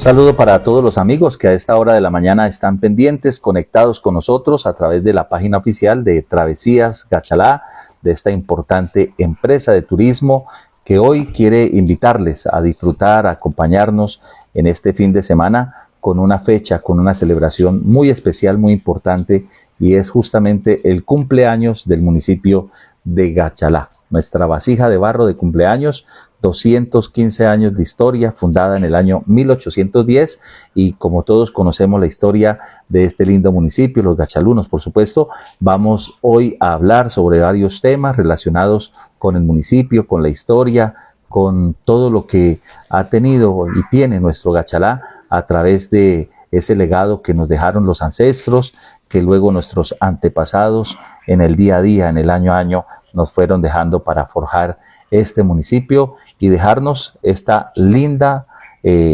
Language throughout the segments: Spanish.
Saludo para todos los amigos que a esta hora de la mañana están pendientes, conectados con nosotros a través de la página oficial de Travesías Gachalá, de esta importante empresa de turismo que hoy quiere invitarles a disfrutar, a acompañarnos en este fin de semana con una fecha, con una celebración muy especial, muy importante, y es justamente el cumpleaños del municipio de Gachalá. Nuestra vasija de barro de cumpleaños, 215 años de historia, fundada en el año 1810, y como todos conocemos la historia de este lindo municipio, los gachalunos, por supuesto, vamos hoy a hablar sobre varios temas relacionados con el municipio, con la historia, con todo lo que ha tenido y tiene nuestro Gachalá a través de ese legado que nos dejaron los ancestros, que luego nuestros antepasados en el día a día, en el año a año, nos fueron dejando para forjar este municipio y dejarnos esta linda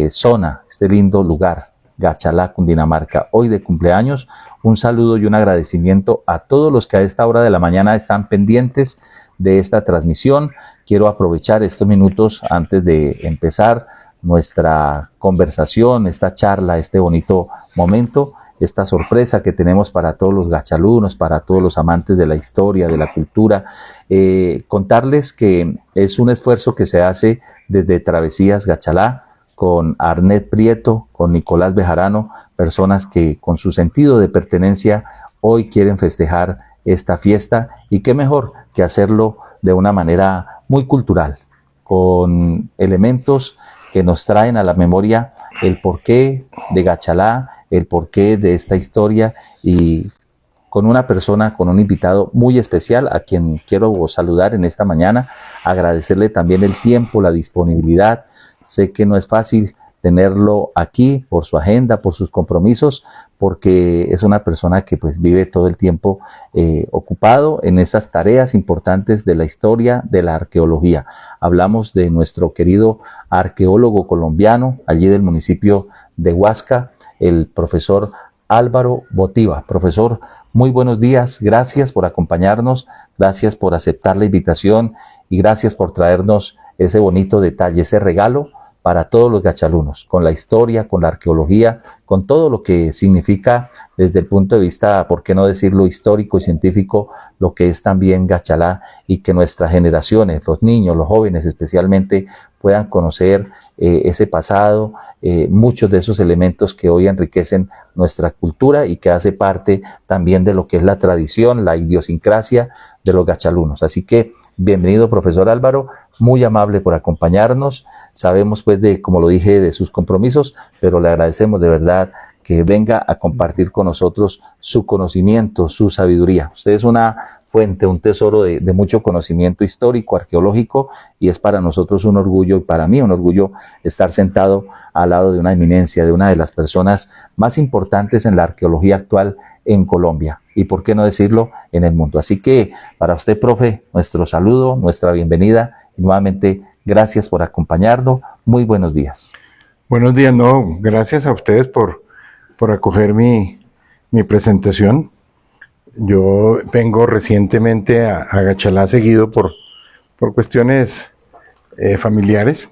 zona, este lindo lugar, Gachalá, Cundinamarca. Hoy de cumpleaños, un saludo y un agradecimiento a todos los que a esta hora de la mañana están pendientes de esta transmisión. Quiero aprovechar estos minutos antes de empezar nuestra conversación, esta charla, este bonito momento, esta sorpresa que tenemos para todos los gachalunos, para todos los amantes de la historia, de la cultura. Contarles que es un esfuerzo que se hace desde Travesías Gachalá, con Arnet Prieto, con Nicolás Bejarano, personas que con su sentido de pertenencia hoy quieren festejar esta fiesta, y qué mejor que hacerlo de una manera muy cultural, con elementos que nos traen a la memoria el porqué de Gachalá, el porqué de esta historia, y con una persona, con un invitado muy especial a quien quiero saludar en esta mañana, agradecerle también el tiempo, la disponibilidad. Sé que no es fácil tenerlo aquí por su agenda, por sus compromisos, porque es una persona que pues vive todo el tiempo ocupado en esas tareas importantes de la historia, de la arqueología. Hablamos de nuestro querido arqueólogo colombiano, allí del municipio de Huasca, el profesor Álvaro Botiva. Profesor, muy buenos días, gracias por acompañarnos, gracias por aceptar la invitación y gracias por traernos ese bonito detalle, ese regalo para todos los gachalunos, con la historia, con la arqueología, con todo lo que significa desde el punto de vista, por qué no decirlo, histórico y científico, lo que es también Gachalá, y que nuestras generaciones, los niños, los jóvenes especialmente, puedan conocer ese pasado, muchos de esos elementos que hoy enriquecen nuestra cultura y que hace parte también de lo que es la tradición, la idiosincrasia de los gachalunos. Así que bienvenido, profesor Álvaro, muy amable por acompañarnos. Sabemos pues como lo dije, de sus compromisos, pero le agradecemos de verdad que venga a compartir con nosotros su conocimiento, su sabiduría. Usted es una fuente, un tesoro de mucho conocimiento histórico, arqueológico, y es para nosotros un orgullo, y para mí un orgullo, estar sentado al lado de una eminencia, de una de las personas más importantes en la arqueología actual en Colombia, y por qué no decirlo, en el mundo. Así que para usted, profe, nuestro saludo, nuestra bienvenida, y nuevamente gracias por acompañarnos. Muy buenos días. Buenos días, no, gracias a ustedes por acoger mi presentación. Yo vengo recientemente a Gachalá seguido por cuestiones familiares,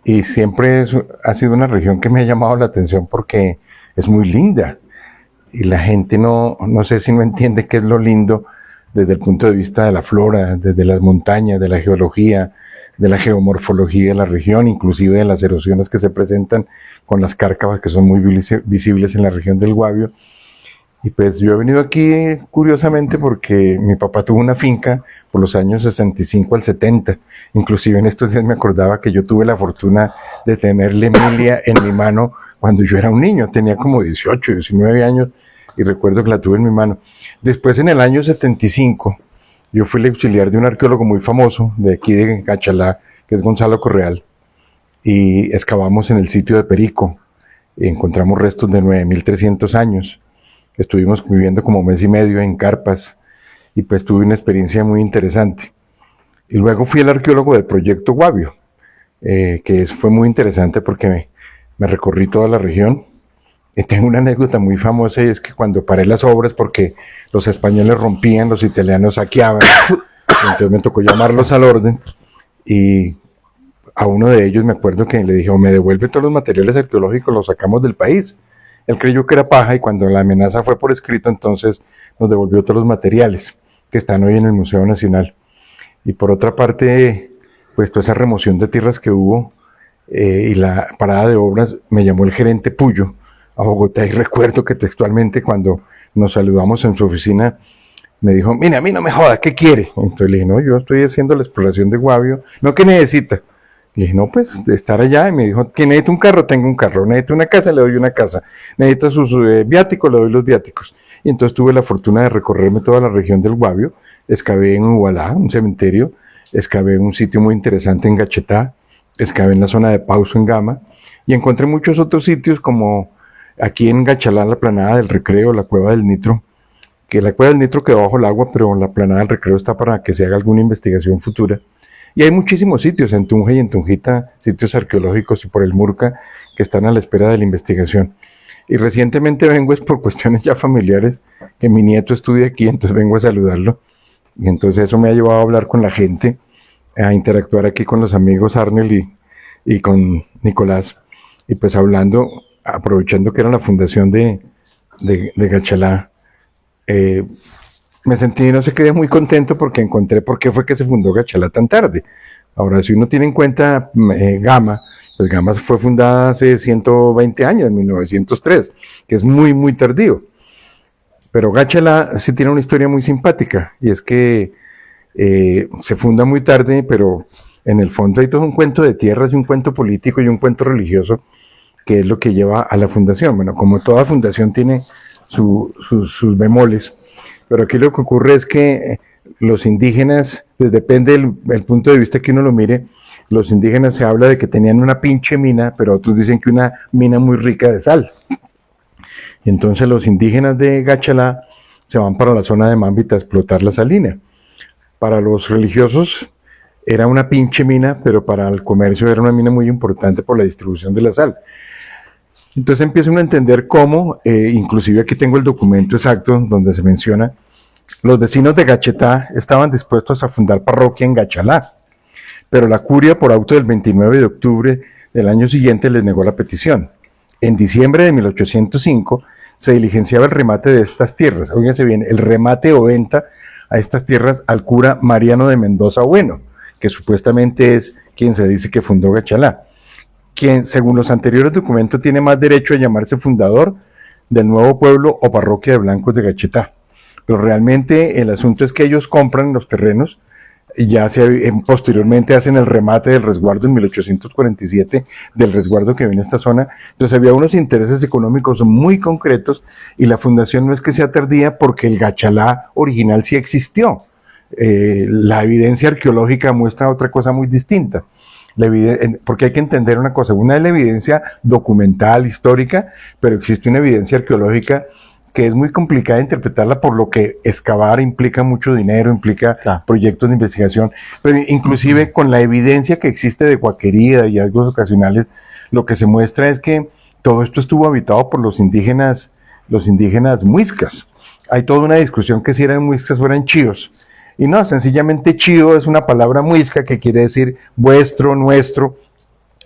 y siempre ha sido una región que me ha llamado la atención porque es muy linda, y la gente no sé si no entiende qué es lo lindo desde el punto de vista de la flora, desde las montañas, de la geología, de la geomorfología de la región, inclusive de las erosiones que se presentan con las cárcavas que son muy visibles en la región del Guavio. Y pues yo he venido aquí curiosamente porque mi papá tuvo una finca por los años 65 al 70. Inclusive en estos días me acordaba que yo tuve la fortuna de tenerle Emilia en mi mano cuando yo era un niño. Tenía como 18, 19 años y recuerdo que la tuve en mi mano. Después, en el año 75, yo fui el auxiliar de un arqueólogo muy famoso de aquí de Gachalá, que es Gonzalo Correal, y excavamos en el sitio de Perico y encontramos restos de 9.300 años. Estuvimos viviendo como mes y medio en carpas y pues tuve una experiencia muy interesante. Y luego fui el arqueólogo del proyecto Guavio, que fue muy interesante porque me recorrí toda la región. Y tengo una anécdota muy famosa, y es que cuando paré las obras, porque los españoles rompían, los italianos saqueaban, entonces me tocó llamarlos al orden, y a uno de ellos me acuerdo que le dije, o me devuelve todos los materiales arqueológicos, los sacamos del país. Él creyó que era paja y cuando la amenaza fue por escrito, entonces nos devolvió todos los materiales que están hoy en el Museo Nacional. Y por otra parte, pues toda esa remoción de tierras que hubo y la parada de obras, me llamó el gerente Puyo a Bogotá y recuerdo que textualmente cuando nos saludamos en su oficina, me dijo, mira, a mí no me joda, ¿qué quiere? Entonces le dije, no, yo estoy haciendo la exploración de Guavio, no, ¿qué necesita? Le dije, no, pues, de estar allá, y me dijo, que necesita un carro, tengo un carro, necesita una casa, le doy una casa, necesita sus viáticos, le doy los viáticos. Y entonces tuve la fortuna de recorrerme toda la región del Guavio, excavé en Ubalá, un cementerio, excavé en un sitio muy interesante en Gachetá, excavé en la zona de Pauso en Gama, y encontré muchos otros sitios como aquí en Gachalá, la planada del Recreo, la cueva del Nitro, que la cueva del Nitro quedó bajo el agua, pero la planada del Recreo está para que se haga alguna investigación futura. Y hay muchísimos sitios en Tunja y en Tunjita, sitios arqueológicos y por el Murca, que están a la espera de la investigación. Y recientemente vengo es por cuestiones ya familiares, que mi nieto estudia aquí, entonces vengo a saludarlo. Y entonces eso me ha llevado a hablar con la gente, a interactuar aquí con los amigos Arnel y con Nicolás. Y pues hablando, aprovechando que era la fundación de Gachalá, me sentí, no sé qué, muy contento porque encontré por qué fue que se fundó Gachalá tan tarde. Ahora, si uno tiene en cuenta Gama, pues Gama fue fundada hace 120 años, en 1903, que es muy, muy tardío. Pero Gachalá sí tiene una historia muy simpática, y es que se funda muy tarde, pero en el fondo hay todo un cuento de tierras, y un cuento político y un cuento religioso, que es lo que lleva a la fundación. Bueno, como toda fundación tiene sus bemoles, pero aquí lo que ocurre es que los indígenas, pues depende del punto de vista que uno lo mire, los indígenas se habla de que tenían una pinche mina, pero otros dicen que una mina muy rica de sal. Y entonces los indígenas de Gachalá se van para la zona de Mambita a explotar la salina. Para los religiosos era una pinche mina, pero para el comercio era una mina muy importante por la distribución de la sal. Entonces empieza uno a entender cómo, inclusive aquí tengo el documento exacto donde se menciona, los vecinos de Gachetá estaban dispuestos a fundar parroquia en Gachalá, pero la curia por auto del 29 de octubre del año siguiente les negó la petición. En diciembre de 1805 se diligenciaba el remate de estas tierras, óiganse bien, el remate o venta a estas tierras al cura Mariano de Mendoza Bueno, que supuestamente es quien se dice que fundó Gachalá, quien según los anteriores documentos tiene más derecho a llamarse fundador del nuevo pueblo o parroquia de Blancos de Gachetá. Pero realmente el asunto es que ellos compran los terrenos y ya posteriormente hacen el remate del resguardo en 1847, del resguardo que viene a esta zona. Entonces había unos intereses económicos muy concretos y la fundación no es que sea tardía porque el Gachalá original sí existió. La evidencia arqueológica muestra otra cosa muy distinta. Porque hay que entender una cosa, una es la evidencia documental, histórica, pero existe una evidencia arqueológica que es muy complicada de interpretarla por lo que excavar implica mucho dinero, implica proyectos de investigación, pero inclusive con la evidencia que existe de cuaquería, de hallazgos ocasionales, lo que se muestra es que todo esto estuvo habitado por los indígenas muiscas. Hay toda una discusión que si eran muiscas o eran chíos. Y no, sencillamente chío es una palabra muisca que quiere decir vuestro, nuestro,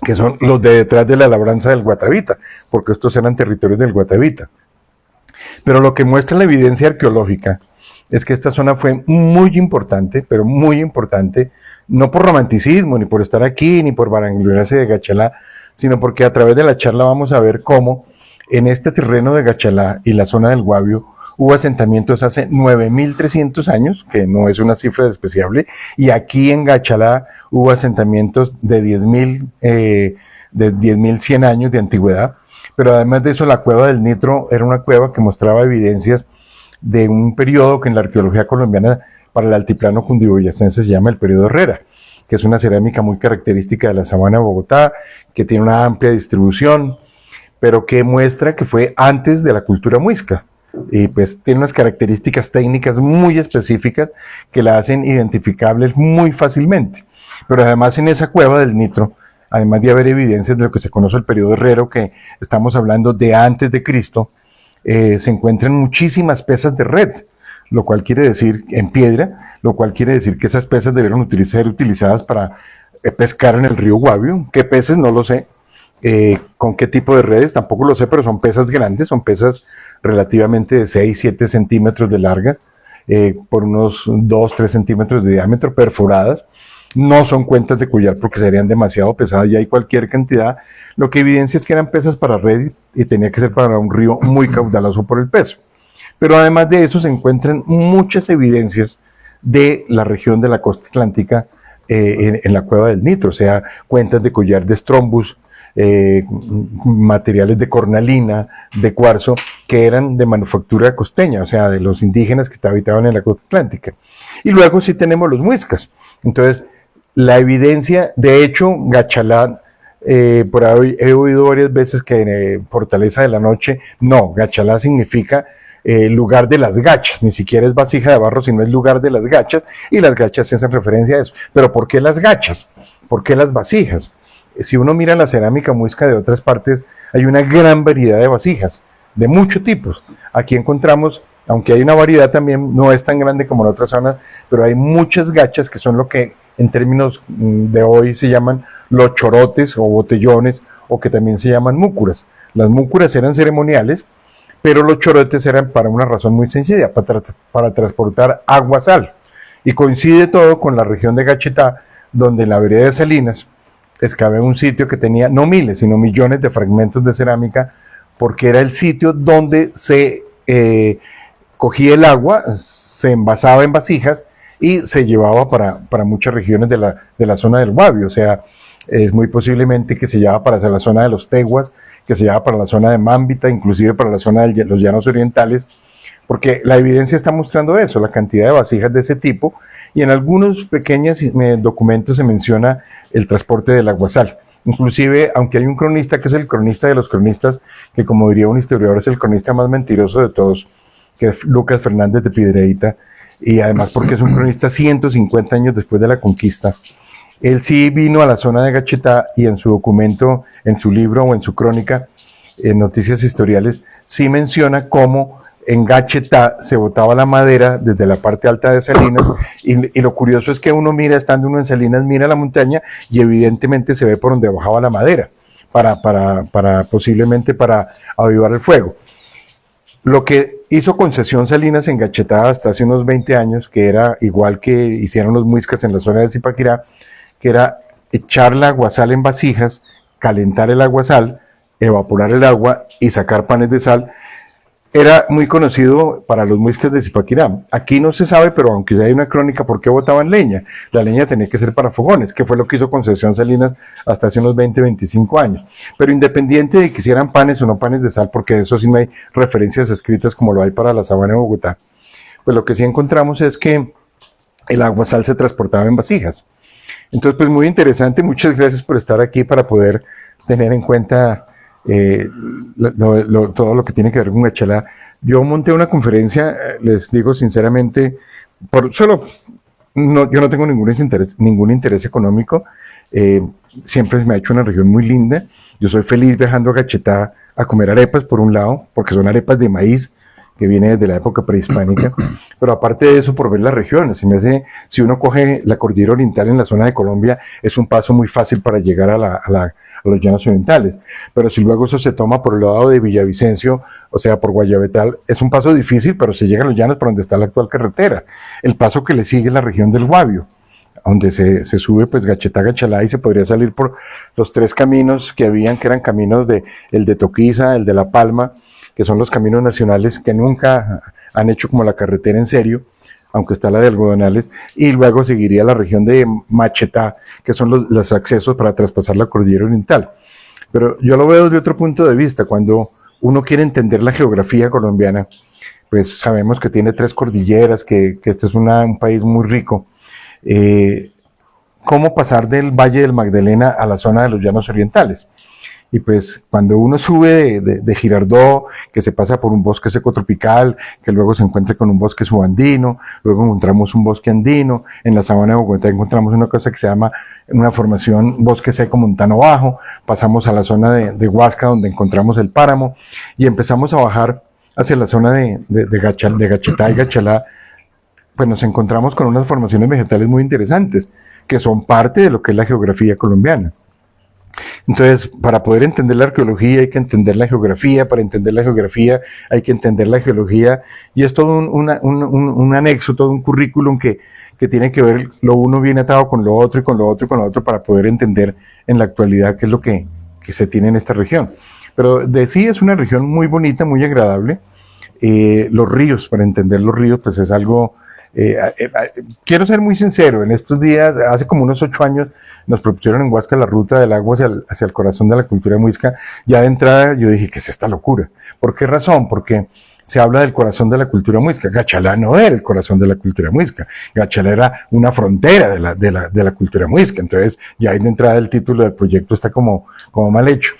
que son los de detrás de la labranza del Guatavita, porque estos eran territorios del Guatavita. Pero lo que muestra la evidencia arqueológica es que esta zona fue muy importante, pero muy importante, no por romanticismo, ni por estar aquí, ni por vanagloriarse de Gachalá, sino porque a través de la charla vamos a ver cómo en este terreno de Gachalá y la zona del Guavio hubo asentamientos hace 9.300 años, que no es una cifra despreciable, y aquí en Gachalá hubo asentamientos de 10.100 años de antigüedad, pero además de eso la cueva del Nitro era una cueva que mostraba evidencias de un periodo que en la arqueología colombiana para el altiplano cundiboyacense se llama el periodo Herrera, que es una cerámica muy característica de la sabana de Bogotá, que tiene una amplia distribución, pero que muestra que fue antes de la cultura muisca. Y pues tiene unas características técnicas muy específicas que la hacen identificables muy fácilmente. Pero además en esa cueva del Nitro, además de haber evidencias de lo que se conoce el periodo herrero, que estamos hablando de antes de Cristo, se encuentran muchísimas piezas de red, lo cual quiere decir, en piedra, lo cual quiere decir que esas piezas debieron ser utilizadas para pescar en el río Guavio. ¿Qué peces? No lo sé. ¿Con qué tipo de redes? Tampoco lo sé, pero son pesas grandes, son pesas relativamente de 6-7 centímetros de largas, por unos 2-3 centímetros de diámetro, perforadas. No son cuentas de collar porque serían demasiado pesadas, ya hay cualquier cantidad. Lo que evidencia es que eran pesas para red y tenía que ser para un río muy caudaloso por el peso. Pero además de eso se encuentran muchas evidencias de la región de la costa atlántica en la cueva del Nitro, o sea, cuentas de collar de Strombus, materiales de cornalina, de cuarzo, que eran de manufactura costeña, o sea, de los indígenas que habitaban en la costa atlántica. Y luego sí tenemos los muiscas. Entonces, la evidencia, de hecho, Gachalá, por ahí he oído varias veces que Fortaleza de la Noche, no, Gachalá significa lugar de las gachas, ni siquiera es vasija de barro, sino es lugar de las gachas, y las gachas se hacen referencia a eso. Pero ¿por qué las gachas? ¿Por qué las vasijas? Si uno mira la cerámica muisca de otras partes, hay una gran variedad de vasijas, de muchos tipos. Aquí encontramos, aunque hay una variedad también, no es tan grande como en otras zonas, pero hay muchas gachas que son lo que en términos de hoy se llaman los chorotes o botellones, o que también se llaman múcuras. Las múcuras eran ceremoniales, pero los chorotes eran para una razón muy sencilla, para transportar agua-sal. Y coincide todo con la región de Gachetá, donde en la vereda de Salinas excavé un sitio que tenía no miles, sino millones de fragmentos de cerámica, porque era el sitio donde se cogía el agua, se envasaba en vasijas y se llevaba para muchas regiones de la zona del Guavio. O sea, es muy posiblemente que se llevaba para la zona de los Teguas, que se llevaba para la zona de Mámbita, inclusive para la zona de los llanos orientales, porque la evidencia está mostrando eso, la cantidad de vasijas de ese tipo, y en algunos pequeños documentos se menciona el transporte del aguasal. Inclusive, aunque hay un cronista que es el cronista de los cronistas, que como diría un historiador es el cronista más mentiroso de todos, que es Lucas Fernández de Piedreita, y además porque es un cronista 150 años después de la conquista. Él sí vino a la zona de Gachetá y en su documento, en su libro o en su crónica, en Noticias Historiales, sí menciona cómo en Gachetá se botaba la madera desde la parte alta de Salinas, y lo curioso es que uno mira, estando uno en Salinas, mira la montaña y evidentemente se ve por donde bajaba la madera, posiblemente para avivar el fuego. Lo que hizo Concesión Salinas en Gachetá hasta hace unos 20 años, que era igual que hicieron los muiscas en la zona de Zipaquirá, que era echar la aguasal en vasijas, calentar el aguasal, evaporar el agua y sacar panes de sal. Era muy conocido para los muiscas de Zipaquirá. Aquí no se sabe, pero aunque ya hay una crónica, ¿por qué botaban leña? La leña tenía que ser para fogones, que fue lo que hizo Concesión Salinas hasta hace unos 20-25 años. Pero independiente de que hicieran panes o no panes de sal, porque de eso sí no hay referencias escritas como lo hay para la sabana de Bogotá, pues lo que sí encontramos es que el aguasal se transportaba en vasijas. Entonces, pues muy interesante, muchas gracias por estar aquí para poder tener en cuenta todo lo que tiene que ver con Gachalá. Yo monté una conferencia, les digo sinceramente, yo no tengo ningún interés económico, siempre me ha hecho una región muy linda, yo soy feliz viajando a Gachetá a comer arepas por un lado, porque son arepas de maíz, que viene desde la época prehispánica, pero aparte de eso, por ver las regiones, si uno coge la cordillera oriental en la zona de Colombia, es un paso muy fácil para llegar a los llanos orientales, pero si luego eso se toma por el lado de Villavicencio, o sea, por Guayabetal, es un paso difícil, pero se llega a los llanos por donde está la actual carretera. El paso que le sigue es la región del Guavio, donde se sube pues Gachetá, Gachalá, y se podría salir por los 3 caminos que habían, que eran caminos el de Toquiza, el de La Palma, que son los caminos nacionales que nunca han hecho como la carretera en serio, aunque está la de Algodonales, y luego seguiría la región de Machetá, que son los accesos para traspasar la cordillera oriental. Pero yo lo veo desde otro punto de vista. Cuando uno quiere entender la geografía colombiana, pues sabemos que tiene 3 cordilleras, que este es un país muy rico. ¿Cómo pasar del Valle del Magdalena a la zona de los llanos orientales? Y pues cuando uno sube de Girardot, que se pasa por un bosque seco tropical, que luego se encuentra con un bosque subandino, luego encontramos un bosque andino, en la sabana de Bogotá encontramos una cosa que se llama una formación bosque seco montano bajo, pasamos a la zona de Huasca donde encontramos el páramo y empezamos a bajar hacia la zona de Gachetá y Gachalá, pues nos encontramos con unas formaciones vegetales muy interesantes, que son parte de lo que es la geografía colombiana. Entonces, para poder entender la arqueología hay que entender la geografía, para entender la geografía hay que entender la geología, y es todo un anexo, todo un currículum que tiene que ver lo uno bien atado con lo otro y con lo otro y con lo otro para poder entender en la actualidad qué es lo que se tiene en esta región. Pero de sí es una región muy bonita, muy agradable. Los ríos, para entender los ríos, pues es algo... quiero ser muy sincero, en estos días, hace como unos 8 años, nos propusieron en Huasca la ruta del agua hacia el corazón de la cultura muisca. Ya de entrada yo dije, ¿qué es esta locura? ¿Por qué razón? Porque se habla del corazón de la cultura muisca. Gachalá no era el corazón de la cultura muisca. Gachalá era una frontera de la cultura muisca. Entonces, ya ahí de entrada el título del proyecto está como mal hecho.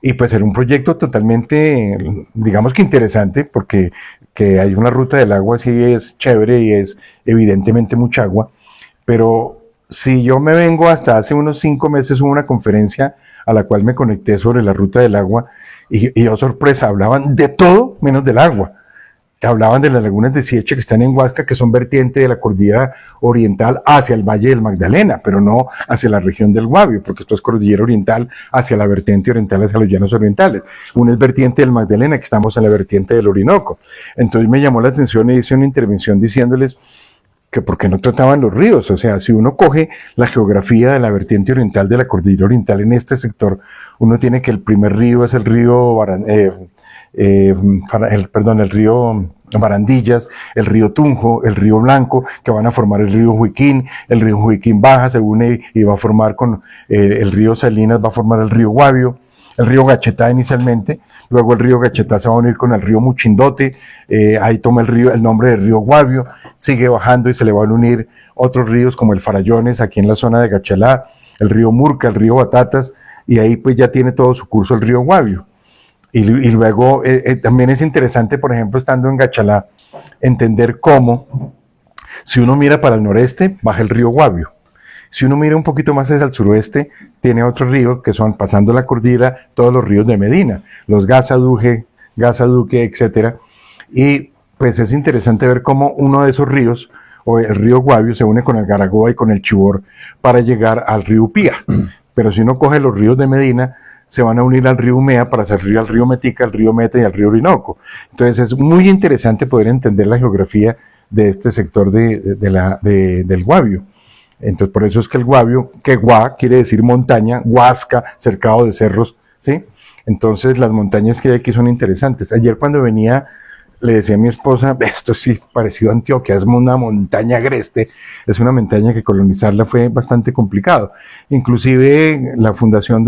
Y pues era un proyecto totalmente, digamos que interesante, porque que hay una ruta del agua sí es chévere y es evidentemente mucha agua, pero si yo me vengo hasta hace unos 5 meses, hubo una conferencia a la cual me conecté sobre la ruta del agua, y oh sorpresa, hablaban de todo menos del agua. Hablaban de las lagunas de Sieche que están en Huasca, que son vertiente de la cordillera oriental hacia el Valle del Magdalena, pero no hacia la región del Guavio, porque esto es cordillera oriental hacia la vertiente oriental, hacia los llanos orientales. Una es vertiente del Magdalena, que estamos en la vertiente del Orinoco. Entonces me llamó la atención y hice una intervención diciéndoles que por qué no trataban los ríos. O sea, si uno coge la geografía de la vertiente oriental de la cordillera oriental en este sector, uno tiene que el primer río es el río el río Barandillas, el río Tunjo, el río Blanco, que van a formar el río Juiquín. El río Juiquín baja, se une y va a formar con el río Salinas, va a formar el río Guavio, el río Gachetá inicialmente, luego el río Gachetá se va a unir con el río Muchindote, ahí toma el nombre del río Guavio, sigue bajando y se le van a unir otros ríos como el Farallones, aquí en la zona de Gachalá, el río Murca, el río Batatas, y ahí pues ya tiene todo su curso el río Guavio. Y luego también es interesante, por ejemplo, estando en Gachalá, entender cómo, si uno mira para el noreste, baja el río Guavio. Si uno mira un poquito más hacia el suroeste, tiene otros ríos que son, pasando la cordillera, todos los ríos de Medina, los Gazaduque, etcétera. Y pues es interesante ver cómo uno de esos ríos, o el río Guavio, se une con el Garagoa y con el Chibor para llegar al río Upía. Pero si uno coge los ríos de Medina, se van a unir al río Umea para salir al río Metica, al río Meta y al río Orinoco. Entonces es muy interesante poder entender la geografía de este sector del Guavio. Entonces por eso es que el Guavio, que Gua quiere decir montaña, Huasca, cercado de cerros, ¿sí? Entonces las montañas que hay aquí son interesantes. Ayer cuando venía, le decía a mi esposa, esto sí parecido a Antioquia, es una montaña agreste, es una montaña que colonizarla fue bastante complicado. Inclusive la fundación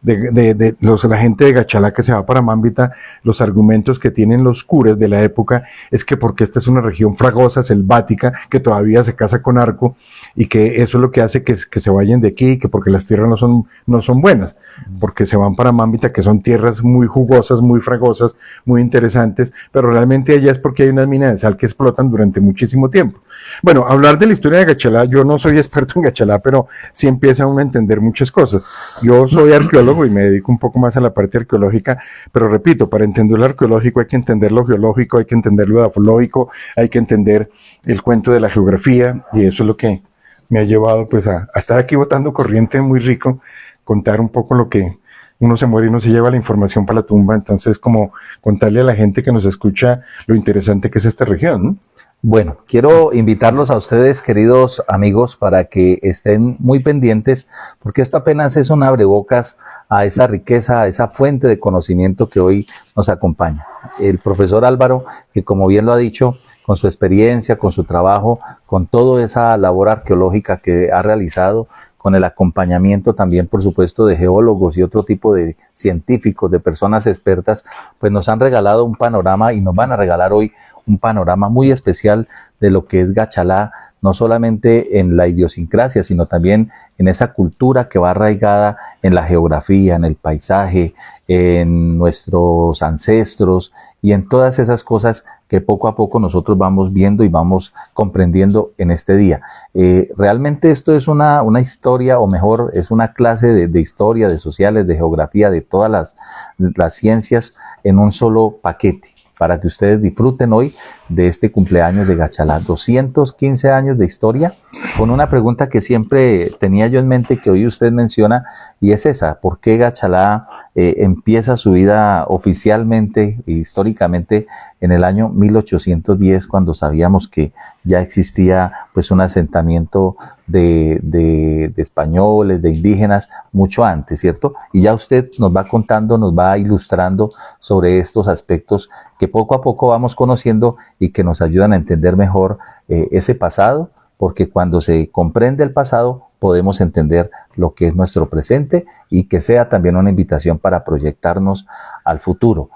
la gente de Gachalá que se va para Mámbita, los argumentos que tienen los curas de la época es que porque esta es una región fragosa, selvática, que todavía se caza con arco, y que eso es lo que hace que se vayan de aquí, que porque las tierras no son buenas, porque se van para Mámbita, que son tierras muy jugosas, muy fragosas, muy interesantes, pero realmente allá es porque hay unas minas de sal que explotan durante muchísimo tiempo. Bueno, hablar de la historia de Gachalá, yo no soy experto en Gachalá, pero sí empieza uno a entender muchas cosas. Yo soy arqueólogo y me dedico un poco más a la parte arqueológica, pero repito, para entender lo arqueológico hay que entender lo geológico, hay que entender lo edafológico, hay que entender el cuento de la geografía, y eso es lo que me ha llevado pues a estar aquí botando corriente muy rico, contar un poco lo que uno se muere y no se lleva la información para la tumba. Entonces, como contarle a la gente que nos escucha lo interesante que es esta región, ¿no? Bueno, quiero invitarlos a ustedes, queridos amigos, para que estén muy pendientes, porque esto apenas es un abrebocas a esa riqueza, a esa fuente de conocimiento que hoy nos acompaña. El profesor Álvaro, que como bien lo ha dicho, con su experiencia, con su trabajo, con toda esa labor arqueológica que ha realizado, con el acompañamiento también, por supuesto, de geólogos y otro tipo de científicos, de personas expertas, pues nos han regalado un panorama y nos van a regalar hoy un panorama muy especial de lo que es Gachalá, no solamente en la idiosincrasia, sino también en esa cultura que va arraigada en la geografía, en el paisaje, en nuestros ancestros y en todas esas cosas que poco a poco nosotros vamos viendo y vamos comprendiendo en este día. Realmente esto es una historia, o mejor, es una clase de historia, de sociales, de geografía, de todas las ciencias en un solo paquete. para que ustedes disfruten hoy de este cumpleaños de Gachalá, 215 años de historia, con una pregunta que siempre tenía yo en mente, que hoy usted menciona, y es esa: ¿por qué Gachalá empieza su vida oficialmente e históricamente en el año 1810, cuando sabíamos que ya existía pues un asentamiento de españoles, de indígenas, mucho antes, ¿cierto? Y ya usted nos va contando, nos va ilustrando sobre estos aspectos que poco a poco vamos conociendo y que nos ayudan a entender mejor ese pasado, porque cuando se comprende el pasado podemos entender lo que es nuestro presente, y que sea también una invitación para proyectarnos al futuro.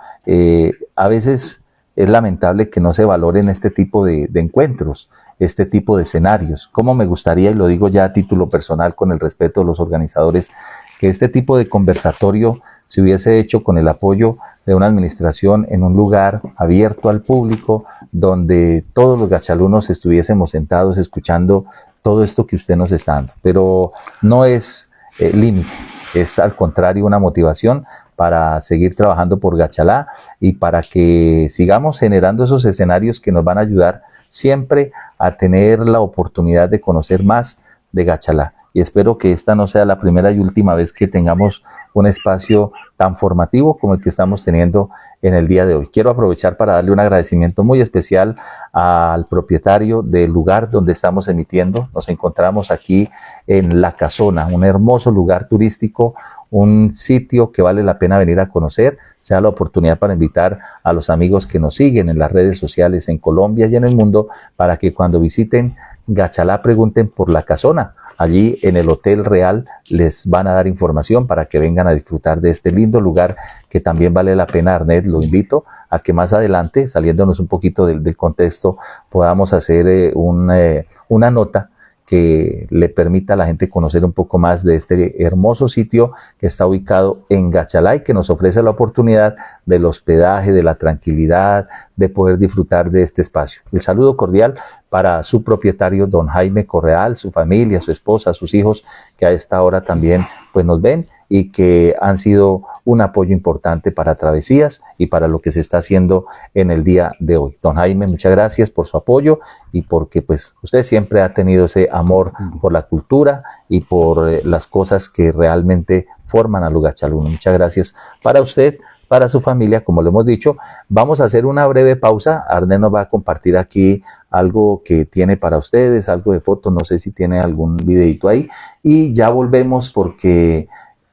A veces es lamentable que no se valoren este tipo de encuentros, este tipo de escenarios. Como me gustaría, y lo digo ya a título personal con el respeto de los organizadores, que este tipo de conversatorio se hubiese hecho con el apoyo de una administración en un lugar abierto al público, donde todos los gachalunos estuviésemos sentados escuchando todo esto que usted nos está dando. Pero no es límite, es al contrario una motivación para seguir trabajando por Gachalá y para que sigamos generando esos escenarios que nos van a ayudar siempre a tener la oportunidad de conocer más de Gachalá. Y espero que esta no sea la primera y última vez que tengamos un espacio tan formativo como el que estamos teniendo en el día de hoy. Quiero aprovechar para darle un agradecimiento muy especial al propietario del lugar donde estamos emitiendo. Nos encontramos aquí en La Casona, un hermoso lugar turístico, un sitio que vale la pena venir a conocer. Sea la oportunidad para invitar a los amigos que nos siguen en las redes sociales en Colombia y en el mundo, para que cuando visiten Gachalá pregunten por La Casona. Allí en el Hotel Real les van a dar información para que vengan a disfrutar de este lindo lugar, que también vale la pena. Arnet, lo invito a que más adelante, saliéndonos un poquito del contexto, podamos hacer una nota que le permita a la gente conocer un poco más de este hermoso sitio que está ubicado en Gachalá y que nos ofrece la oportunidad del hospedaje, de la tranquilidad, de poder disfrutar de este espacio. El saludo cordial para su propietario, don Jaime Correal, su familia, su esposa, sus hijos, que a esta hora también pues nos ven y que han sido un apoyo importante para Travesías y para lo que se está haciendo en el día de hoy. Don Jaime, muchas gracias por su apoyo y porque pues usted siempre ha tenido ese amor por la cultura y por las cosas que realmente forman a los gachalunos. Muchas gracias para usted, para su familia. Como lo hemos dicho, vamos a hacer una breve pausa. Arnet nos va a compartir aquí algo que tiene para ustedes, algo de fotos, no sé si tiene algún videito ahí, y ya volvemos porque,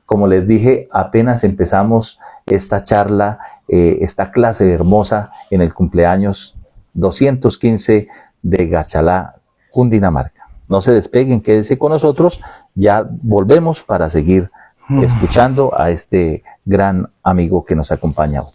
como les dije, apenas empezamos esta charla, esta clase hermosa en el cumpleaños 215 de Gachalá, Cundinamarca. No se despeguen, quédense con nosotros, ya volvemos para seguir escuchando a este gran amigo que nos acompaña hoy.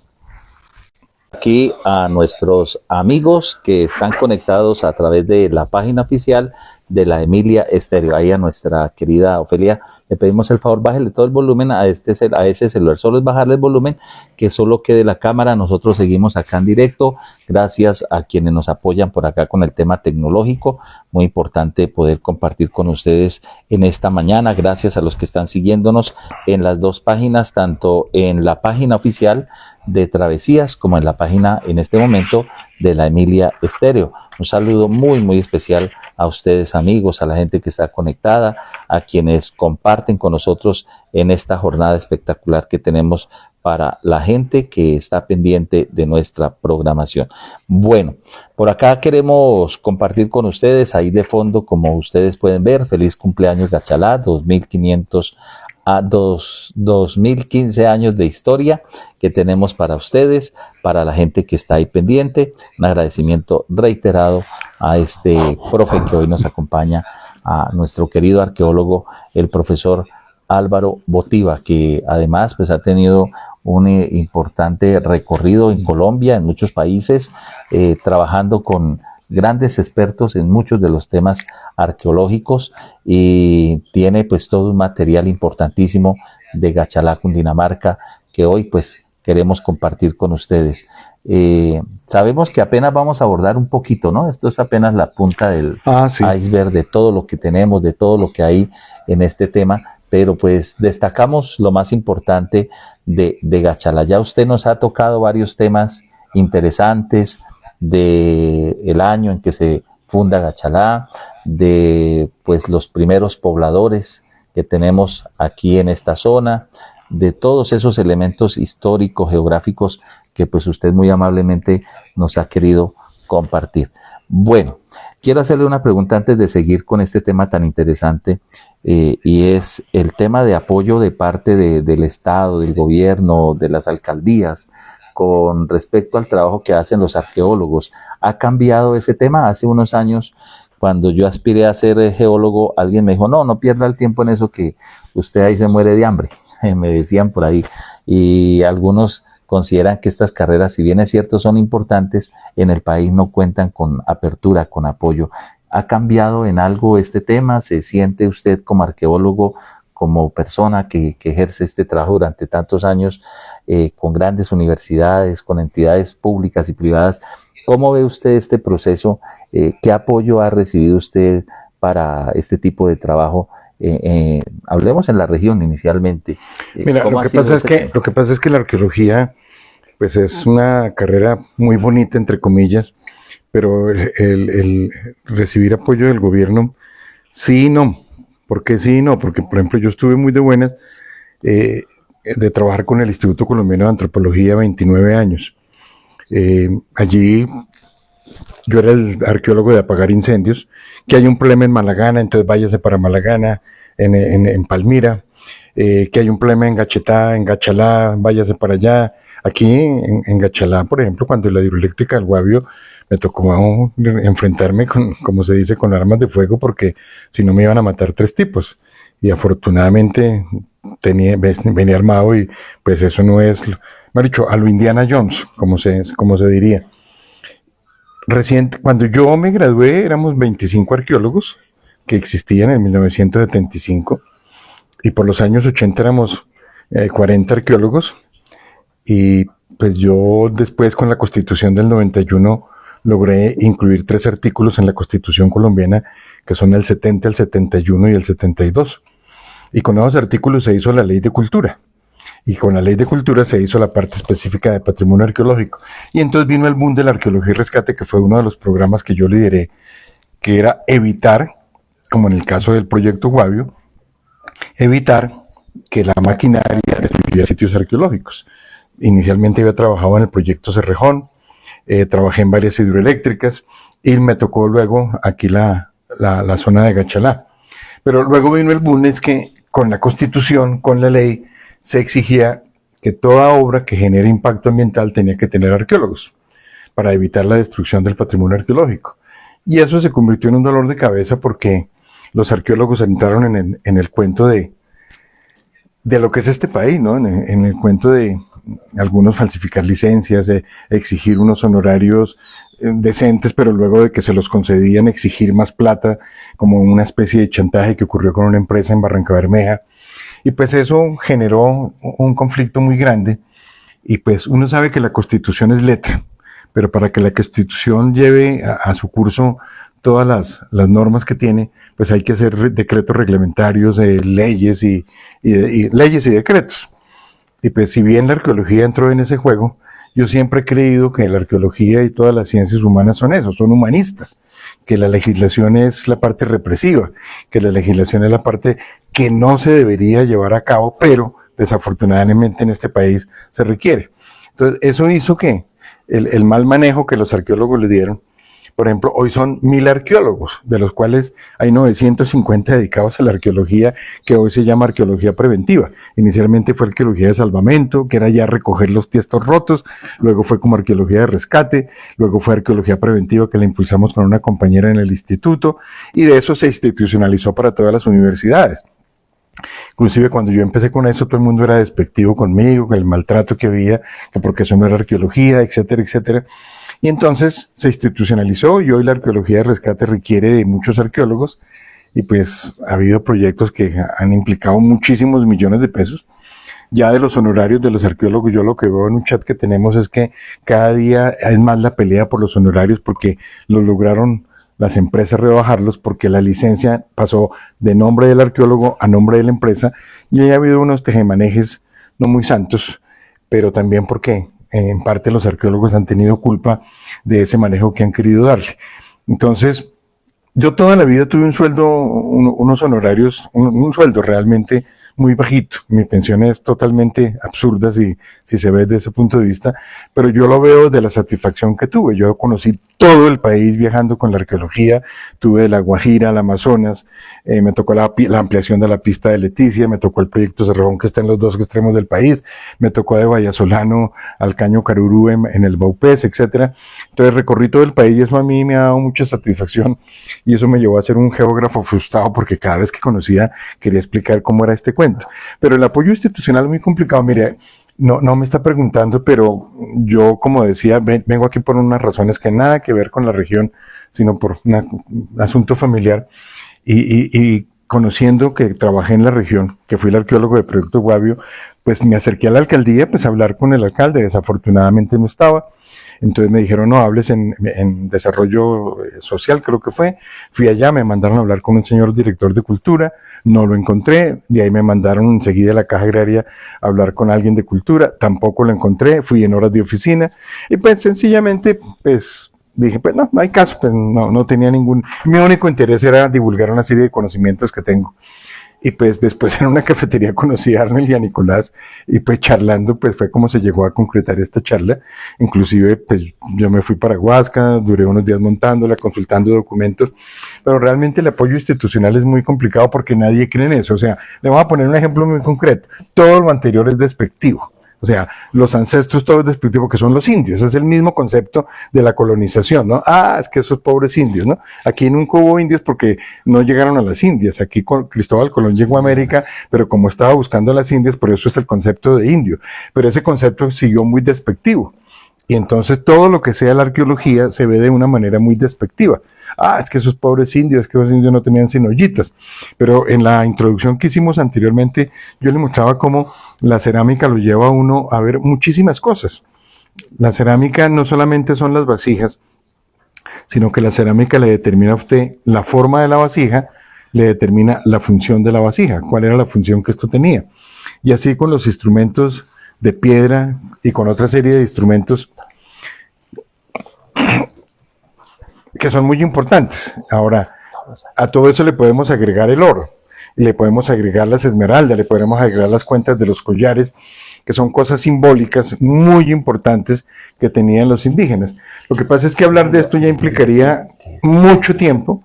Aquí a nuestros amigos que están conectados a través de la página oficial de la Emilia Estéreo. Ahí a nuestra querida Ofelia le pedimos el favor, bájale todo el volumen a ese celular. Solo es bajarle el volumen, que solo quede la cámara. Nosotros seguimos acá en directo. Gracias a quienes nos apoyan por acá con el tema tecnológico. Muy importante poder compartir con ustedes en esta mañana. Gracias a los que están siguiéndonos en las dos páginas, tanto en la página oficial de Travesías como en la página en este momento de la Emilia Estéreo. Un saludo muy muy especial a ustedes, amigos, a la gente que está conectada, a quienes comparten con nosotros en esta jornada espectacular que tenemos para la gente que está pendiente de nuestra programación. Bueno, por acá queremos compartir con ustedes, ahí de fondo, como ustedes pueden ver, feliz cumpleaños Gachalá, 2015 años de historia que tenemos para ustedes, para la gente que está ahí pendiente. Un agradecimiento reiterado a este profe que hoy nos acompaña, a nuestro querido arqueólogo, el profesor Álvaro Botiva, que además pues ha tenido un importante recorrido en Colombia, en muchos países, trabajando con grandes expertos en muchos de los temas arqueológicos, y tiene pues todo un material importantísimo de Gachalá, Cundinamarca, que hoy pues queremos compartir con ustedes. Sabemos que apenas vamos a abordar un poquito, ¿no? Esto es apenas la punta del iceberg de todo lo que tenemos, de todo lo que hay en este tema, pero pues destacamos lo más importante de Gachalá. Ya usted nos ha tocado varios temas interesantes del año en que se funda Gachalá, de pues los primeros pobladores que tenemos aquí en esta zona, de todos esos elementos históricos, geográficos que pues usted muy amablemente nos ha querido compartir. Bueno, quiero hacerle una pregunta antes de seguir con este tema tan interesante, y es el tema de apoyo de parte del Estado, del gobierno, de las alcaldías, con respecto al trabajo que hacen los arqueólogos. ¿Ha cambiado ese tema? Hace unos años, cuando yo aspiré a ser geólogo, alguien me dijo, no pierda el tiempo en eso, que usted ahí se muere de hambre, me decían por ahí, y algunos consideran que estas carreras, si bien es cierto, son importantes, en el país no cuentan con apertura, con apoyo. ¿Ha cambiado en algo este tema? ¿Se siente usted como arqueólogo, como persona que ejerce este trabajo durante tantos años, con grandes universidades, con entidades públicas y privadas? ¿Cómo ve usted este proceso? ¿Qué apoyo ha recibido usted para este tipo de trabajo? Hablemos en la región inicialmente. Mira, lo que pasa es que la arqueología pues es una carrera muy bonita, entre comillas, pero el recibir apoyo del gobierno, sí y no. ¿Por qué sí y no? Porque, por ejemplo, yo estuve muy de buenas de trabajar con el Instituto Colombiano de Antropología 29 años. Allí yo era el arqueólogo de apagar incendios, que hay un problema en Malagana, entonces váyase para Malagana, en Palmira, que hay un problema en Gachetá, en Gachalá, váyase para allá. Aquí en Gachalá, por ejemplo, cuando la hidroeléctrica del Guavio, me tocó enfrentarme con, como se dice, con armas de fuego, porque si no me iban a matar 3 tipos. Y afortunadamente venía armado, y pues eso no es, me ha dicho, a lo Indiana Jones, como se diría. Cuando yo me gradué, éramos 25 arqueólogos que existían en 1975, y por los años 80 éramos 40 arqueólogos, y pues yo después, con la Constitución del 91, logré incluir 3 artículos en la Constitución colombiana, que son el 70, el 71 y el 72. Y con esos artículos se hizo la Ley de Cultura. Y con la Ley de Cultura se hizo la parte específica de patrimonio arqueológico. Y entonces vino el boom de la arqueología y rescate, que fue uno de los programas que yo lideré, que era evitar, como en el caso del proyecto Guavio, evitar que la maquinaria destruyera sitios arqueológicos. Inicialmente había trabajado en el proyecto Cerrejón, trabajé en varias hidroeléctricas, y me tocó luego aquí la zona de Gachalá. Pero luego vino el boom, es que con la Constitución, con la ley, se exigía que toda obra que genere impacto ambiental tenía que tener arqueólogos, para evitar la destrucción del patrimonio arqueológico. Y eso se convirtió en un dolor de cabeza, porque los arqueólogos entraron en el cuento de lo que es este país, ¿no? En el cuento de algunos falsificar licencias, de exigir unos honorarios decentes, pero luego de que se los concedían, exigir más plata, como una especie de chantaje que ocurrió con una empresa en Barrancabermeja. Y pues eso generó un conflicto muy grande, y pues uno sabe que la Constitución es letra, pero para que la Constitución lleve a su curso todas las normas que tiene, pues hay que hacer decretos reglamentarios, leyes y leyes y decretos. Y pues si bien la arqueología entró en ese juego, yo siempre he creído que la arqueología y todas las ciencias humanas son eso, son humanistas, que la legislación es la parte represiva, que la legislación es la parte que no se debería llevar a cabo, pero desafortunadamente en este país se requiere. Entonces eso hizo que el mal manejo que los arqueólogos le dieron, por ejemplo, hoy son 1000 arqueólogos, de los cuales hay 950 dedicados a la arqueología, que hoy se llama arqueología preventiva. Inicialmente fue arqueología de salvamento, que era ya recoger los tiestos rotos, luego fue como arqueología de rescate, luego fue arqueología preventiva, que la impulsamos con una compañera en el instituto, y de eso se institucionalizó para todas las universidades. Inclusive cuando yo empecé con eso, todo el mundo era despectivo conmigo, con el maltrato que había, que porque eso no era arqueología, etcétera, etcétera. Y entonces se institucionalizó, y hoy la arqueología de rescate requiere de muchos arqueólogos, y pues ha habido proyectos que han implicado muchísimos millones de pesos. Ya de los honorarios de los arqueólogos, yo lo que veo en un chat que tenemos es que cada día es más la pelea por los honorarios, porque lo lograron las empresas rebajarlos, porque la licencia pasó de nombre del arqueólogo a nombre de la empresa, y ha habido unos tejemanejes no muy santos, pero también porque en parte los arqueólogos han tenido culpa de ese manejo que han querido darle. Entonces, yo toda la vida tuve un sueldo, unos honorarios, un sueldo realmente muy bajito. Mi pensión es totalmente absurda si se ve desde ese punto de vista, pero yo lo veo de la satisfacción que tuve. Yo conocí todo el país viajando con la arqueología, tuve de La Guajira al Amazonas, me tocó la ampliación de la pista de Leticia, me tocó el proyecto Cerrejón que está en los dos extremos del país, me tocó de Vallasolano al Caño Carurú en el Baupés, etcétera. Entonces recorrí todo el país y eso a mí me ha dado mucha satisfacción y eso me llevó a ser un geógrafo frustrado porque cada vez que conocía quería explicar cómo era este cuento. Pero el apoyo institucional es muy complicado. Mire, no me está preguntando, pero yo, como decía, vengo aquí por unas razones que nada que ver con la región, sino por un asunto familiar. Y conociendo que trabajé en la región, que fui el arqueólogo de Proyecto Guavio, pues me acerqué a la alcaldía pues a hablar con el alcalde. Desafortunadamente no estaba. Entonces me dijeron, no, hables en desarrollo social, creo que fue. Fui allá, me mandaron a hablar con un señor director de cultura, no lo encontré. De ahí me mandaron enseguida a la Caja Agraria a hablar con alguien de cultura, tampoco lo encontré. Fui en horas de oficina y pues sencillamente, pues dije, pues no hay caso, pues no tenía ningún... Mi único interés era divulgar una serie de conocimientos que tengo. Y pues después en una cafetería conocí a Arnold y a Nicolás y pues charlando pues fue como se llegó a concretar esta charla. Inclusive pues yo me fui para Huasca, duré unos días montándola, consultando documentos, pero realmente el apoyo institucional es muy complicado porque nadie cree en eso. O sea, le voy a poner un ejemplo muy concreto. Todo lo anterior es despectivo. O sea, los ancestros todos despectivos que son los indios, es el mismo concepto de la colonización, ¿no? Ah, es que esos pobres indios, ¿no? Aquí nunca hubo indios porque no llegaron a las Indias, aquí Cristóbal Colón llegó a América, pero como estaba buscando a las Indias, por eso es el concepto de indio, pero ese concepto siguió muy despectivo. Y entonces todo lo que sea la arqueología se ve de una manera muy despectiva. Ah, es que esos pobres indios, es que los indios no tenían sino ollitas. Pero en la introducción que hicimos anteriormente, yo le mostraba cómo la cerámica lo lleva a uno a ver muchísimas cosas. La cerámica no solamente son las vasijas, sino que la cerámica le determina a usted la forma de la vasija, le determina la función de la vasija, cuál era la función que esto tenía. Y así con los instrumentos de piedra y con otra serie de instrumentos que son muy importantes. Ahora, a todo eso le podemos agregar el oro, le podemos agregar las esmeraldas, le podemos agregar las cuentas de los collares, que son cosas simbólicas muy importantes que tenían los indígenas. Lo que pasa es que hablar de esto ya implicaría mucho tiempo,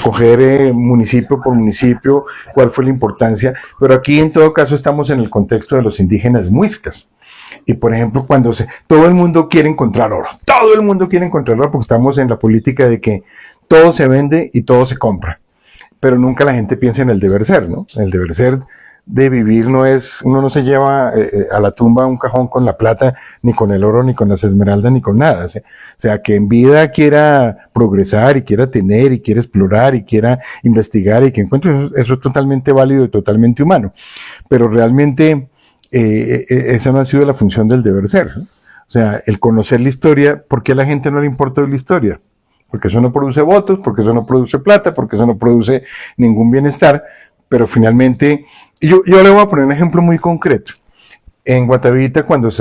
coger municipio por municipio, cuál fue la importancia, pero aquí en todo caso estamos en el contexto de los indígenas muiscas. Y por ejemplo, todo el mundo quiere encontrar oro, todo el mundo quiere encontrar oro porque estamos en la política de que todo se vende y todo se compra, pero nunca la gente piensa en el deber ser, ¿no? El deber ser de vivir no es, uno no se lleva a la tumba un cajón con la plata, ni con el oro, ni con las esmeraldas, ni con nada. O sea, que en vida quiera progresar y quiera tener y quiera explorar y quiera investigar y que encuentre, eso es totalmente válido y totalmente humano. Pero realmente esa no ha sido la función del deber ser, ¿no? O sea, el conocer la historia, ¿por qué a la gente no le importa la historia? Porque eso no produce votos, porque eso no produce plata, porque eso no produce ningún bienestar, pero finalmente, yo le voy a poner un ejemplo muy concreto. En Guatavita, cuando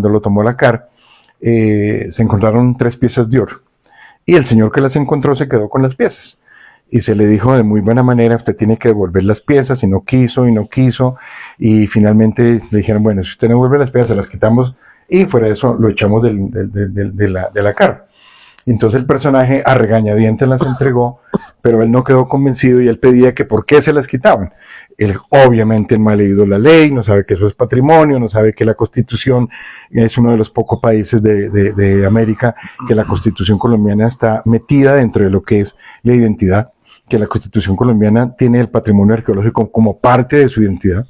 lo tomó la CAR, se encontraron 3 piezas de oro. Y el señor que las encontró se quedó con las piezas. Y se le dijo de muy buena manera, usted tiene que devolver las piezas, y no quiso, y finalmente le dijeron, bueno, si usted no devuelve las piezas, se las quitamos, y fuera de eso lo echamos de la CAR. Entonces el personaje a regañadientes las entregó, pero él no quedó convencido y él pedía que por qué se las quitaban. Él obviamente no ha leído la ley, no sabe que eso es patrimonio, no sabe que la Constitución es uno de los pocos países de América que la Constitución colombiana está metida dentro de lo que es la identidad, que la Constitución colombiana tiene el patrimonio arqueológico como parte de su identidad.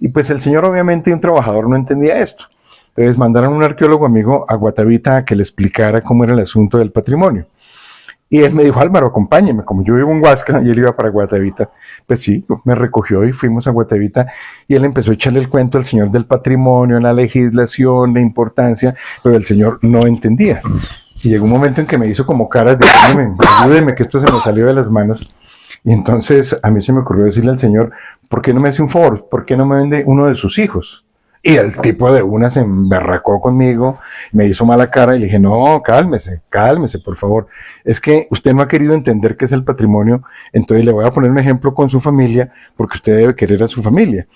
Y pues el señor, obviamente, un trabajador, no entendía esto. Entonces mandaron un arqueólogo amigo a Guatavita a que le explicara cómo era el asunto del patrimonio. Y él me dijo, Álvaro, acompáñeme, como yo vivo en Huasca y él iba para Guatavita. Pues sí, me recogió y fuimos a Guatavita y él empezó a echarle el cuento al señor del patrimonio, la legislación, la importancia, pero el señor no entendía. Y llegó un momento en que me hizo como caras de, ayúdeme que esto se me salió de las manos. Y entonces a mí se me ocurrió decirle al señor, ¿por qué no me hace un favor? ¿Por qué no me vende uno de sus hijos? Y el tipo de una se emberracó conmigo, me hizo mala cara y le dije, no, cálmese, cálmese, por favor. Es que usted no ha querido entender qué es el patrimonio, entonces le voy a poner un ejemplo con su familia, porque usted debe querer a su familia.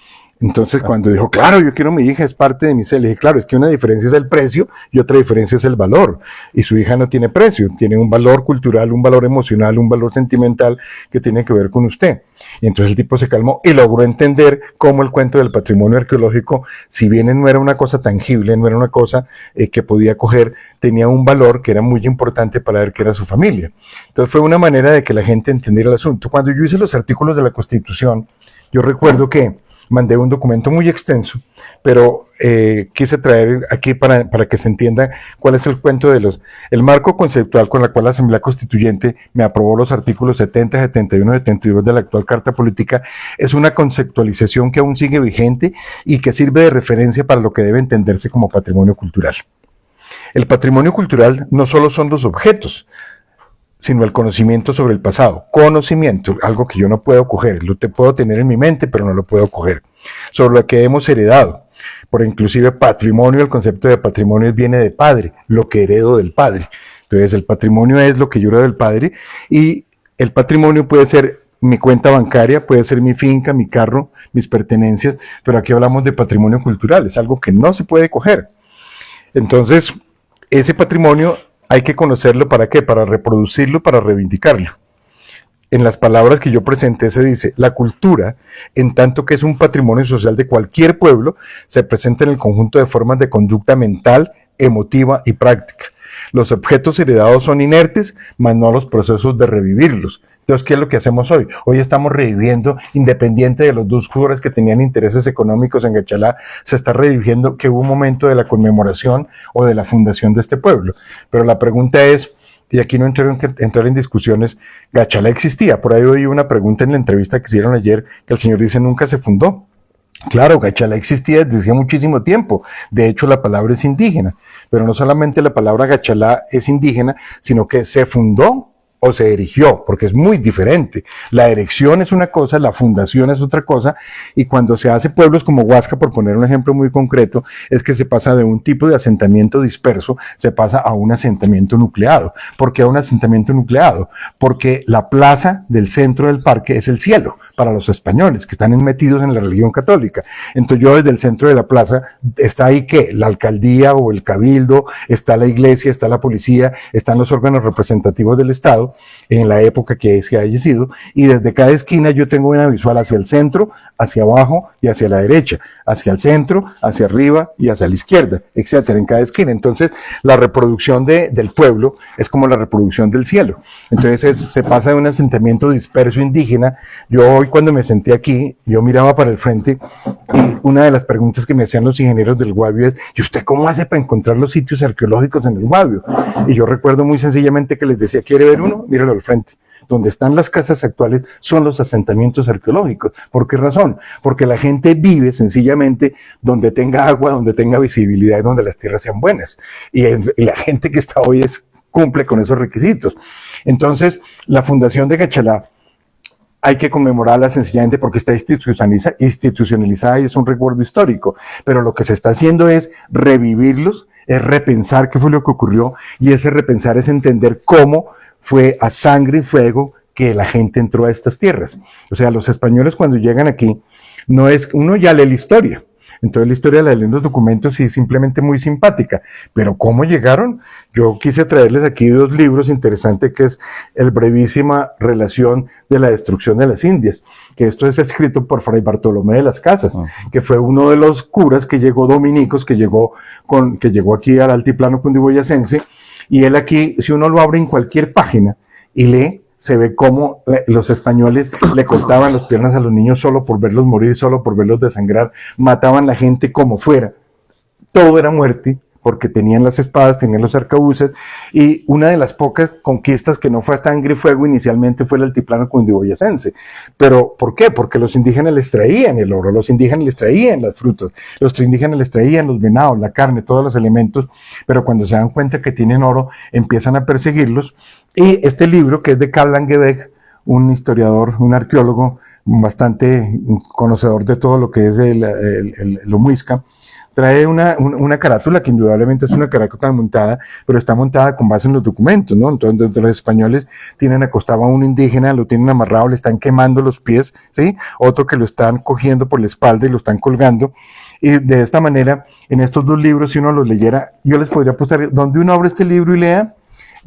Entonces cuando dijo, claro, yo quiero a mi hija, es parte de mi ser, le dije, claro, es que una diferencia es el precio y otra diferencia es el valor. Y su hija no tiene precio, tiene un valor cultural, un valor emocional, un valor sentimental que tiene que ver con usted. Y entonces el tipo se calmó y logró entender cómo el cuento del patrimonio arqueológico, si bien no era una cosa tangible, no era una cosa que podía coger, tenía un valor que era muy importante para ver qué era su familia. Entonces fue una manera de que la gente entendiera el asunto. Cuando yo hice los artículos de la Constitución, yo recuerdo que mandé un documento muy extenso, pero quise traer aquí para que se entienda cuál es el cuento de el marco conceptual con el cual la Asamblea Constituyente me aprobó los artículos 70, 71, 72 de la actual Carta Política. Es una conceptualización que aún sigue vigente y que sirve de referencia para lo que debe entenderse como patrimonio cultural. El patrimonio cultural no solo son los objetos, sino el conocimiento sobre el pasado. Conocimiento, algo que yo no puedo coger, lo puedo tener en mi mente, pero no lo puedo coger. Sobre lo que hemos heredado, por inclusive patrimonio, el concepto de patrimonio viene de padre, lo que heredo del padre. Entonces el patrimonio es lo que yo heredo del padre, y el patrimonio puede ser mi cuenta bancaria, puede ser mi finca, mi carro, mis pertenencias, pero aquí hablamos de patrimonio cultural, es algo que no se puede coger. Entonces, ese patrimonio hay que conocerlo, ¿para qué? Para reproducirlo, para reivindicarlo. En las palabras que yo presenté se dice, la cultura, en tanto que es un patrimonio social de cualquier pueblo, se presenta en el conjunto de formas de conducta mental, emotiva y práctica. Los objetos heredados son inertes, mas no los procesos de revivirlos. Entonces, ¿qué es lo que hacemos hoy? Hoy estamos reviviendo, independiente de los dos jugadores que tenían intereses económicos en Gachalá, se está reviviendo que hubo un momento de la conmemoración o de la fundación de este pueblo. Pero la pregunta es, y aquí no entrar en discusiones, Gachalá existía. Por ahí oí una pregunta en la entrevista que hicieron ayer, que el señor dice, nunca se fundó. Claro, Gachalá existía desde hace muchísimo tiempo. De hecho, la palabra es indígena. Pero no solamente la palabra Gachalá es indígena, sino que se fundó o se erigió, porque es muy diferente. La erección es una cosa, la fundación es otra cosa, y cuando se hace pueblos como Huasca, por poner un ejemplo muy concreto, es que se pasa de un tipo de asentamiento disperso, se pasa a un asentamiento nucleado. ¿Por qué a un asentamiento nucleado? Porque la plaza del centro del parque es el cielo para los españoles, que están metidos en la religión católica. Entonces yo desde el centro de la plaza, está ahí ¿qué? La alcaldía o el cabildo, está la iglesia, está la policía, están los órganos representativos del Estado, en la época que se haya sido, y desde cada esquina yo tengo una visual hacia el centro, hacia abajo y hacia la derecha, hacia el centro, hacia arriba y hacia la izquierda, etcétera, en cada esquina. Entonces la reproducción del pueblo es como la reproducción del cielo. Entonces se pasa de un asentamiento disperso indígena. Yo hoy cuando me senté aquí, yo miraba para el frente y una de las preguntas que me hacían los ingenieros del Guavio es, ¿y usted cómo hace para encontrar los sitios arqueológicos en el Guavio? Y yo recuerdo muy sencillamente que les decía, ¿quiere ver uno? Míralo al frente. Donde están las casas actuales son los asentamientos arqueológicos. ¿Por qué razón? Porque la gente vive sencillamente donde tenga agua, donde tenga visibilidad y donde las tierras sean buenas. Y la gente que está hoy cumple con esos requisitos. Entonces, la fundación de Gachalá hay que conmemorarla sencillamente porque está institucionalizada y es un recuerdo histórico. Pero lo que se está haciendo es revivirlos, es repensar qué fue lo que ocurrió, y ese repensar es entender cómo fue a sangre y fuego que la gente entró a estas tierras. O sea, los españoles cuando llegan aquí, no es, uno ya lee la historia, entonces la historia la leen los documentos y es simplemente muy simpática, pero ¿cómo llegaron? Yo quise traerles aquí dos libros interesantes, que es El brevísima relación de la destrucción de las Indias, que esto es escrito por Fray Bartolomé de las Casas, que fue uno de los curas que llegó, dominicos, que llegó aquí al altiplano cundiboyacense. Y él aquí, si uno lo abre en cualquier página y lee, se ve cómo los españoles le cortaban las piernas a los niños solo por verlos morir, solo por verlos desangrar, mataban a la gente como fuera. Todo era muerte, porque tenían las espadas, tenían los arcabuces, y una de las pocas conquistas que no fue a sangre y fuego inicialmente fue el altiplano cundiboyacense. Pero, ¿por qué? Porque los indígenas les traían el oro, los indígenas les traían las frutas, los indígenas les traían los venados, la carne, todos los elementos, pero cuando se dan cuenta que tienen oro, empiezan a perseguirlos, y este libro, que es de Carl Langebeck, un historiador, un arqueólogo bastante conocedor de todo lo que es lo muisca, trae una carátula que indudablemente es una carátula montada, pero está montada con base en los documentos, ¿no? Entonces los españoles tienen acostado a un indígena, lo tienen amarrado, le están quemando los pies, ¿sí? Otro que lo están cogiendo por la espalda y lo están colgando. Y de esta manera, en estos dos libros, si uno los leyera, yo les podría postar, donde uno abre este libro y lea,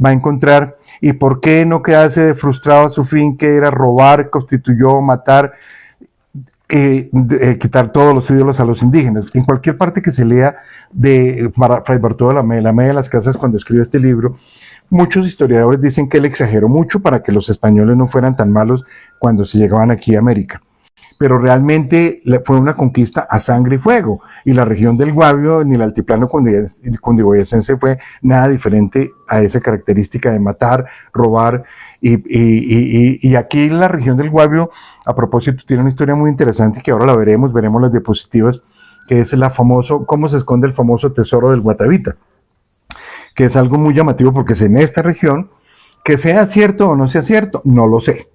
va a encontrar, ¿y por qué no quedarse frustrado a su fin, que era robar, constituyó, matar, quitar todos los ídolos a los indígenas? En cualquier parte que se lea de Fray Bartolomé de las Casas cuando escribe este libro, muchos historiadores dicen que él exageró mucho para que los españoles no fueran tan malos cuando se llegaban aquí a América. Pero realmente fue una conquista a sangre y fuego, y la región del Guavio ni el altiplano cundiboyacense fue nada diferente a esa característica de matar, robar, y aquí la región del Guavio, a propósito, tiene una historia muy interesante que ahora la veremos las diapositivas, que es cómo se esconde el famoso tesoro del Guatavita, que es algo muy llamativo porque es en esta región. Que sea cierto o no sea cierto, no lo sé.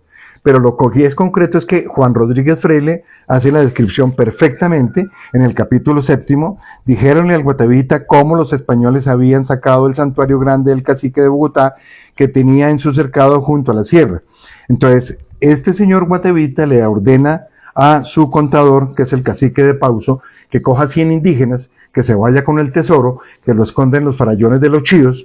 Pero lo que es concreto es que Juan Rodríguez Freile hace la descripción perfectamente en el capítulo 7. Dijéronle al Guatavita cómo los españoles habían sacado el santuario grande del cacique de Bogotá, que tenía en su cercado junto a la sierra. Entonces, este señor Guatavita le ordena a su contador, que es el cacique de Pauso, que coja 100 indígenas, que se vaya con el tesoro, que lo esconda en los farallones de los Chíos,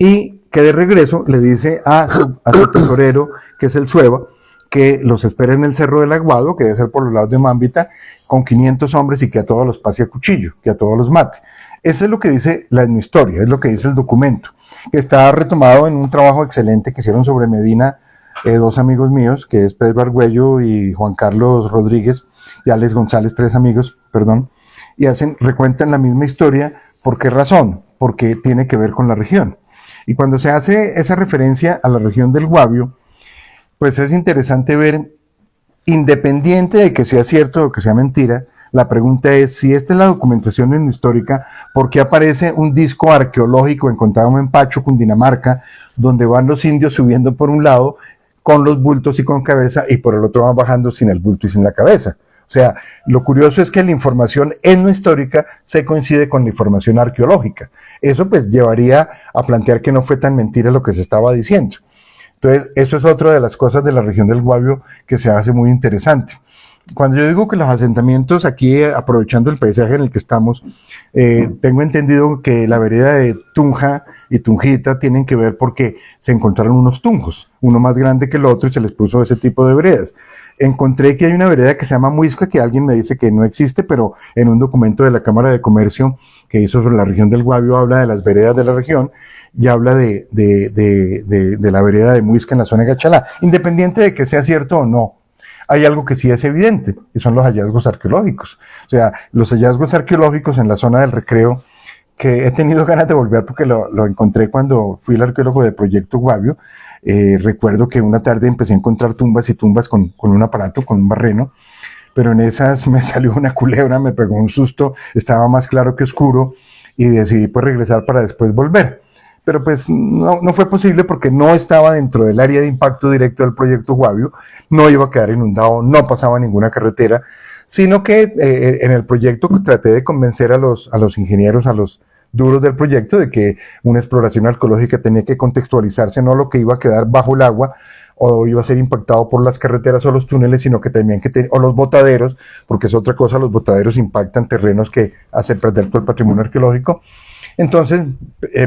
y que de regreso le dice a su tesorero, que es el Sueva, que los espere en el Cerro del Aguado, que debe ser por los lados de Mambita, con 500 hombres, y que a todos los pase a cuchillo, que a todos los mate. Eso es lo que dice la historia, es lo que dice el documento, que está retomado en un trabajo excelente que hicieron sobre Medina dos amigos míos, que es Pedro Argüello y Juan Carlos Rodríguez, y Alex González, 3 amigos, perdón, y recuentan la misma historia. ¿Por qué razón? Porque tiene que ver con la región. Y cuando se hace esa referencia a la región del Guavio, pues es interesante ver, independiente de que sea cierto o que sea mentira, la pregunta es, si esta es la documentación histórica, ¿por qué aparece un disco arqueológico encontrado en Pacho, Cundinamarca, donde van los indios subiendo por un lado con los bultos y con cabeza, y por el otro van bajando sin el bulto y sin la cabeza? O sea, lo curioso es que la información etnohistórica se coincide con la información arqueológica. Eso pues llevaría a plantear que no fue tan mentira lo que se estaba diciendo. Entonces, eso es otra de las cosas de la región del Guavio que se hace muy interesante. Cuando yo digo que los asentamientos aquí, aprovechando el paisaje en el que estamos, tengo entendido que la vereda de Tunja y Tunjita tienen que ver porque se encontraron unos tunjos, uno más grande que el otro, y se les puso ese tipo de veredas. Encontré que hay una vereda que se llama Muisca, que alguien me dice que no existe, pero en un documento de la Cámara de Comercio que hizo sobre la región del Guavio habla de las veredas de la región, y habla de la vereda de Muisca en la zona de Gachalá. Independiente de que sea cierto o no, hay algo que sí es evidente, y son los hallazgos arqueológicos. O sea, los hallazgos arqueológicos en la zona del Recreo, que he tenido ganas de volver porque lo encontré cuando fui el arqueólogo del Proyecto Guavio. Recuerdo que una tarde empecé a encontrar tumbas y tumbas con un aparato, con un barreno, pero en esas me salió una culebra, me pegó un susto, estaba más claro que oscuro, y decidí pues regresar para después volver. Pero pues no fue posible porque no estaba dentro del área de impacto directo del Proyecto Guavio, no iba a quedar inundado, no pasaba ninguna carretera, sino que en el proyecto traté de convencer a los ingenieros, a los duros del proyecto, de que una exploración arqueológica tenía que contextualizarse, no lo que iba a quedar bajo el agua o iba a ser impactado por las carreteras o los túneles, sino que tenían o los botaderos, porque es otra cosa, los botaderos impactan terrenos que hacen perder todo el patrimonio arqueológico. Entonces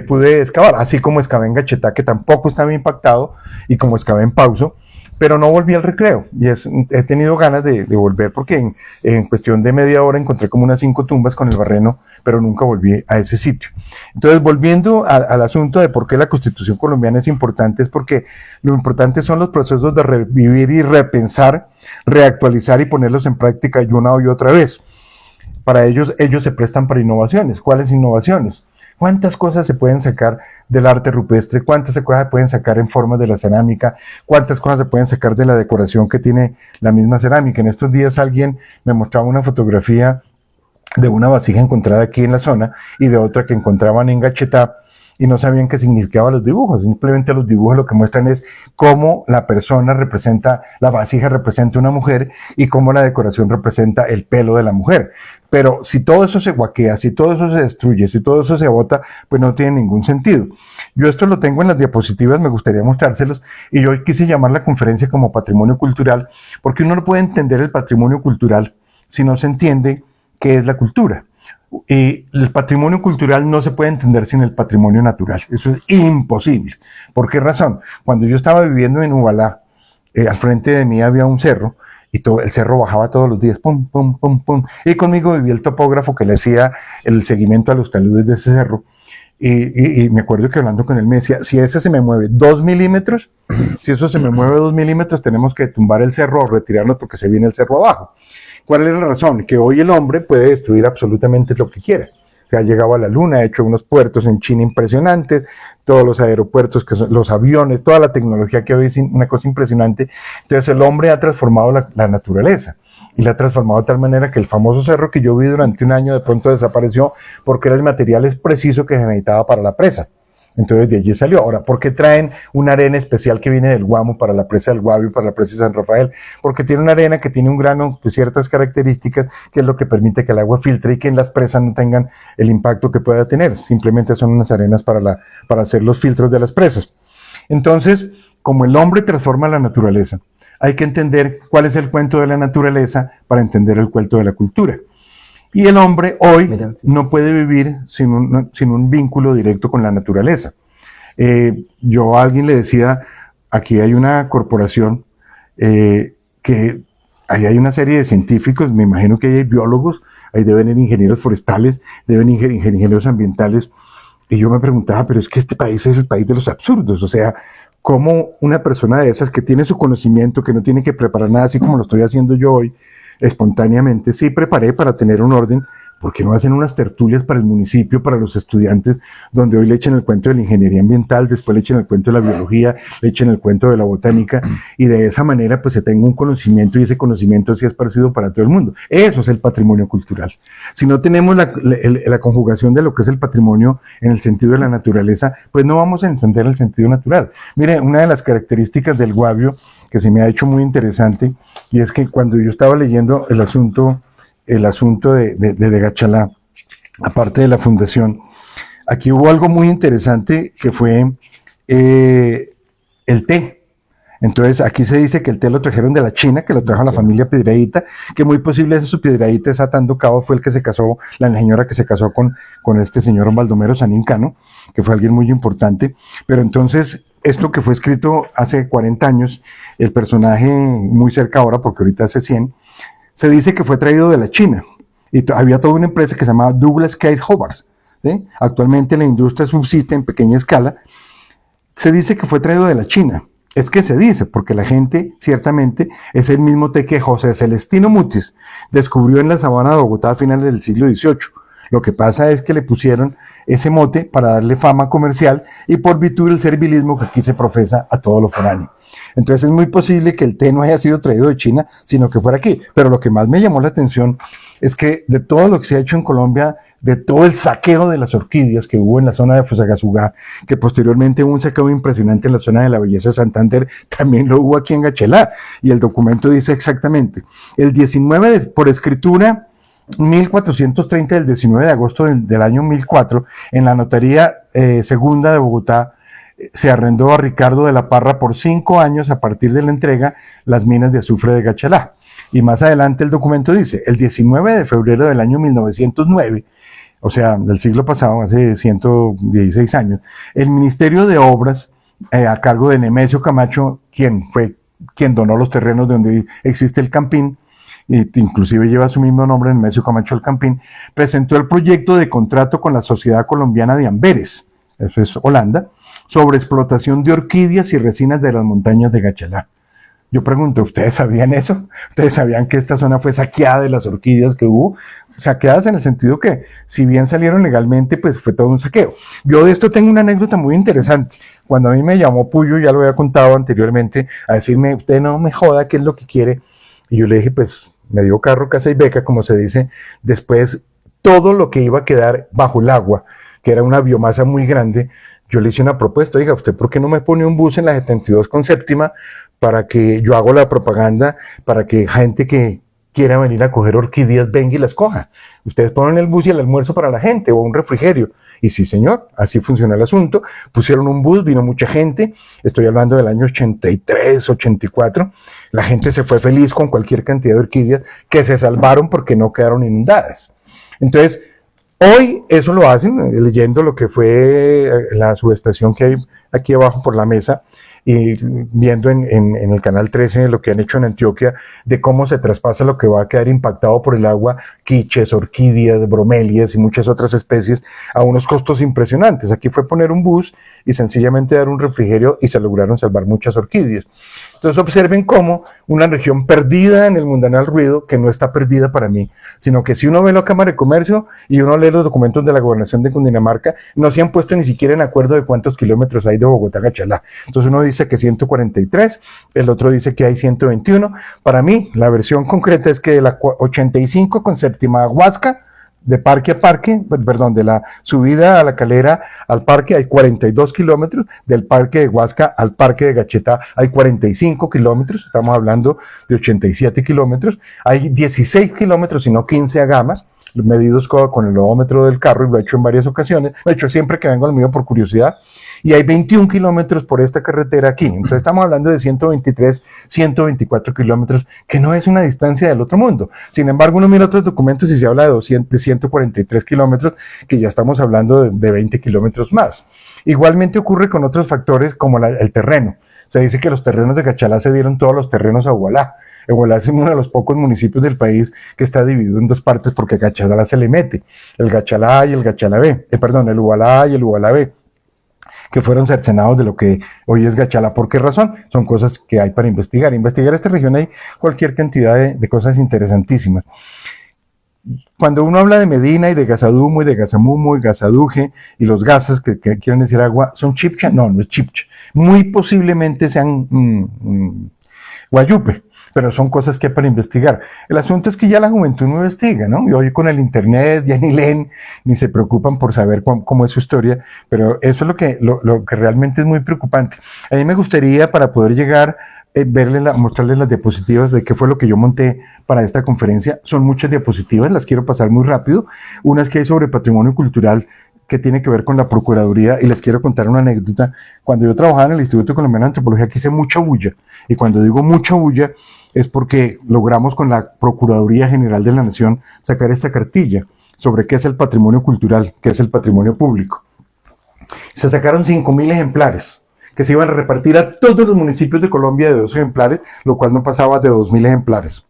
pude excavar, así como excavé en Gachetá, que tampoco estaba impactado, y como excavé en Pauso, pero no volví al Recreo, y he tenido ganas de volver porque en cuestión de media hora encontré como unas 5 tumbas con el barreno, pero nunca volví a ese sitio. Entonces, volviendo al asunto de por qué la Constitución colombiana es importante, es porque lo importante son los procesos de revivir y repensar, reactualizar y ponerlos en práctica una y otra vez. Para ellos se prestan para innovaciones. ¿Cuáles innovaciones? ¿Cuántas cosas se pueden sacar del arte rupestre? ¿Cuántas cosas se pueden sacar en formas de la cerámica? ¿Cuántas cosas se pueden sacar de la decoración que tiene la misma cerámica? En estos días alguien me mostraba una fotografía de una vasija encontrada aquí en la zona y de otra que encontraban en Gachetá, y no sabían qué significaban los dibujos. Simplemente los dibujos lo que muestran es cómo la persona representa, la vasija representa una mujer y cómo la decoración representa el pelo de la mujer. Pero si todo eso se guaquea, si todo eso se destruye, si todo eso se bota, pues no tiene ningún sentido. Yo esto lo tengo en las diapositivas, me gustaría mostrárselos, y yo quise llamar la conferencia como patrimonio cultural, porque uno no puede entender el patrimonio cultural si no se entiende qué es la cultura. Y el patrimonio cultural no se puede entender sin el patrimonio natural. Eso es imposible. ¿Por qué razón? Cuando yo estaba viviendo en Ubalá, al frente de mí había un cerro, y todo, el cerro bajaba todos los días, pum, pum, pum, pum. Y conmigo vivía el topógrafo que le hacía el seguimiento a los taludes de ese cerro. Y me acuerdo que hablando con él me decía, si ese se me mueve 2 milímetros, si eso se me mueve 2 milímetros, tenemos que tumbar el cerro o retirarnos porque se viene el cerro abajo. ¿Cuál es la razón? Que hoy el hombre puede destruir absolutamente lo que quiera. O sea, ha llegado a la luna, ha hecho unos puertos en China impresionantes, todos los aeropuertos, que son, los aviones, toda la tecnología que hoy es una cosa impresionante. Entonces el hombre ha transformado la naturaleza y la ha transformado de tal manera que el famoso cerro que yo vi durante un año de pronto desapareció porque era el material preciso que se necesitaba para la presa. Entonces de allí salió. Ahora, ¿por qué traen una arena especial que viene del Guamo para la presa del Guavio, para la presa de San Rafael? Porque tiene una arena que tiene un grano de ciertas características, que es lo que permite que el agua filtre y que en las presas no tengan el impacto que pueda tener. Simplemente son unas arenas para hacer los filtros de las presas. Entonces, como el hombre transforma la naturaleza, hay que entender cuál es el cuento de la naturaleza para entender el cuento de la cultura. Y el hombre hoy no puede vivir sin un vínculo directo con la naturaleza. Yo a alguien le decía, aquí hay una corporación que ahí hay una serie de científicos, me imagino que hay biólogos, ahí deben ir ingenieros forestales, deben ir ingenieros ambientales, y yo me preguntaba, pero es que este país es el país de los absurdos, o sea, ¿cómo una persona de esas que tiene su conocimiento, que no tiene que preparar nada, así como lo estoy haciendo yo hoy, espontáneamente, sí preparé para tener un orden, porque no hacen unas tertulias para el municipio, para los estudiantes, donde hoy le echen el cuento de la ingeniería ambiental, después le echen el cuento de la biología, le echen el cuento de la botánica, y de esa manera pues se tenga un conocimiento, y ese conocimiento sí es parecido para todo el mundo. Eso es el patrimonio cultural. Si no tenemos la conjugación de lo que es el patrimonio en el sentido de la naturaleza, pues no vamos a entender el sentido natural. Mire, una de las características del Guavio que se me ha hecho muy interesante, y es que cuando yo estaba leyendo el asunto de Gachalá, aparte de la fundación, aquí hubo algo muy interesante que fue el té. Entonces aquí se dice que el té lo trajeron de la China, que lo trajo la familia Piedrahíta, que muy posible ese su Piedrahíta, esa Atando Cabo, fue el que se casó, la señora que se casó con este señor Baldomero Sanincano, que fue alguien muy importante. Pero entonces, esto que fue escrito hace 40 años, el personaje muy cerca ahora, porque ahorita hace 100, se dice que fue traído de la China. Y había toda una empresa que se llamaba Douglas Cade Hobart, ¿sí? Actualmente la industria subsiste en pequeña escala. Se dice que fue traído de la China. Es que se dice, porque la gente, ciertamente, es el mismo té que José Celestino Mutis descubrió en la sabana de Bogotá a finales del siglo XVIII. Lo que pasa es que le pusieron ese mote para darle fama comercial y por virtud del servilismo que aquí se profesa a todo lo foráneo. Entonces es muy posible que el té no haya sido traído de China, sino que fuera aquí. Pero lo que más me llamó la atención es que de todo lo que se ha hecho en Colombia, de todo el saqueo de las orquídeas que hubo en la zona de Fusagasugá, que posteriormente hubo un saqueo impresionante en la zona de la Belleza de Santander, también lo hubo aquí en Gachalá. Y el documento dice exactamente, el 19 por escritura 1430 del 19 de agosto del año 1004, en la notaría segunda de Bogotá, se arrendó a Ricardo de la Parra por 5 años a partir de la entrega las minas de azufre de Gachalá. Y más adelante el documento dice, el 19 de febrero del año 1909, o sea, del siglo pasado, hace 116 años, el Ministerio de Obras, a cargo de Nemesio Camacho, quien donó los terrenos donde existe el Campín, inclusive lleva su mismo nombre, Nemesio Camacho el Campín, presentó el proyecto de contrato con la Sociedad Colombiana de Amberes, eso es Holanda, sobre explotación de orquídeas y resinas de las montañas de Gachalá. Yo pregunto, ¿ustedes sabían eso? ¿Ustedes sabían que esta zona fue saqueada de las orquídeas que hubo? Saqueadas en el sentido que, si bien salieron legalmente, pues fue todo un saqueo. Yo de esto tengo una anécdota muy interesante. Cuando a mí me llamó Puyo, ya lo había contado anteriormente, a decirme, usted no me joda, ¿qué es lo que quiere? Y yo le dije, pues, me dio carro, casa y beca, como se dice. Después, todo lo que iba a quedar bajo el agua, que era una biomasa muy grande, yo le hice una propuesta, oiga, ¿usted por qué no me pone un bus en la 72 con séptima para que yo hago la propaganda, para que gente que quiera venir a coger orquídeas venga y las coja? Ustedes ponen el bus y el almuerzo para la gente, o un refrigerio. Y sí, señor, así funciona el asunto. Pusieron un bus, vino mucha gente, estoy hablando del año 83, 84. La gente se fue feliz con cualquier cantidad de orquídeas que se salvaron porque no quedaron inundadas. Entonces, hoy eso lo hacen, leyendo lo que fue la subestación que hay aquí abajo por la mesa, y viendo en el canal 13 lo que han hecho en Antioquia, de cómo se traspasa lo que va a quedar impactado por el agua, quiches, orquídeas, bromelias y muchas otras especies, a unos costos impresionantes. Aquí fue poner un bus y sencillamente dar un refrigerio y se lograron salvar muchas orquídeas. Entonces observen cómo una región perdida en el mundanal ruido, que no está perdida para mí, sino que si uno ve la Cámara de Comercio y uno lee los documentos de la Gobernación de Cundinamarca, no se han puesto ni siquiera en acuerdo de cuántos kilómetros hay de Bogotá a Gachalá. Entonces uno dice que 143, el otro dice que hay 121. Para mí, la versión concreta es que de la 85 con séptima a Huasca, de parque a parque, perdón, de la subida a la Calera al parque hay 42 kilómetros, del parque de Huasca al parque de Gachetá hay 45 kilómetros, estamos hablando de 87 kilómetros, hay 16 kilómetros, sino 15 a Gamas, medidos con el odómetro del carro, y lo he hecho en varias ocasiones, lo he hecho siempre que vengo al mío por curiosidad, y hay 21 kilómetros por esta carretera aquí. Entonces estamos hablando de 123, 124 kilómetros, que no es una distancia del otro mundo. Sin embargo, uno mira otros documentos y se habla de 143 kilómetros, que ya estamos hablando de 20 kilómetros más. Igualmente ocurre con otros factores como el terreno. Se dice que los terrenos de Gachalá se dieron todos los terrenos a Ubalá. Ubalá es uno de los pocos municipios del país que está dividido en dos partes porque a Gachalá se le mete el Gachalá A y el Gachalá B, el Ubalá A y el Ubalá B, que fueron cercenados de lo que hoy es Gachalá. ¿Por qué razón? Son cosas que hay para investigar. Investigar esta región hay cualquier cantidad de cosas interesantísimas. Cuando uno habla de Medina y de Gazadumo y de Gazamumo y Gazaduje y los gazas que quieren decir agua, ¿son chipcha? No, no es chipcha. Muy posiblemente sean guayupe, pero son cosas que hay para investigar. El asunto es que ya la juventud no investiga, ¿no? Y hoy con el internet ya ni leen, ni se preocupan por saber cómo es su historia, pero eso es lo que realmente es muy preocupante. A mí me gustaría, para poder llegar, mostrarles las diapositivas de qué fue lo que yo monté para esta conferencia. Son muchas diapositivas, las quiero pasar muy rápido. Unas que hay sobre patrimonio cultural, que tiene que ver con la Procuraduría, y les quiero contar una anécdota. Cuando yo trabajaba en el Instituto Colombiano de Antropología, aquí hice mucha bulla, y cuando digo mucha bulla, es porque logramos con la Procuraduría General de la Nación sacar esta cartilla sobre qué es el patrimonio cultural, qué es el patrimonio público. Se sacaron 5.000 ejemplares, que se iban a repartir a todos los municipios de Colombia de 2 ejemplares, lo cual no pasaba de 2.000 ejemplares.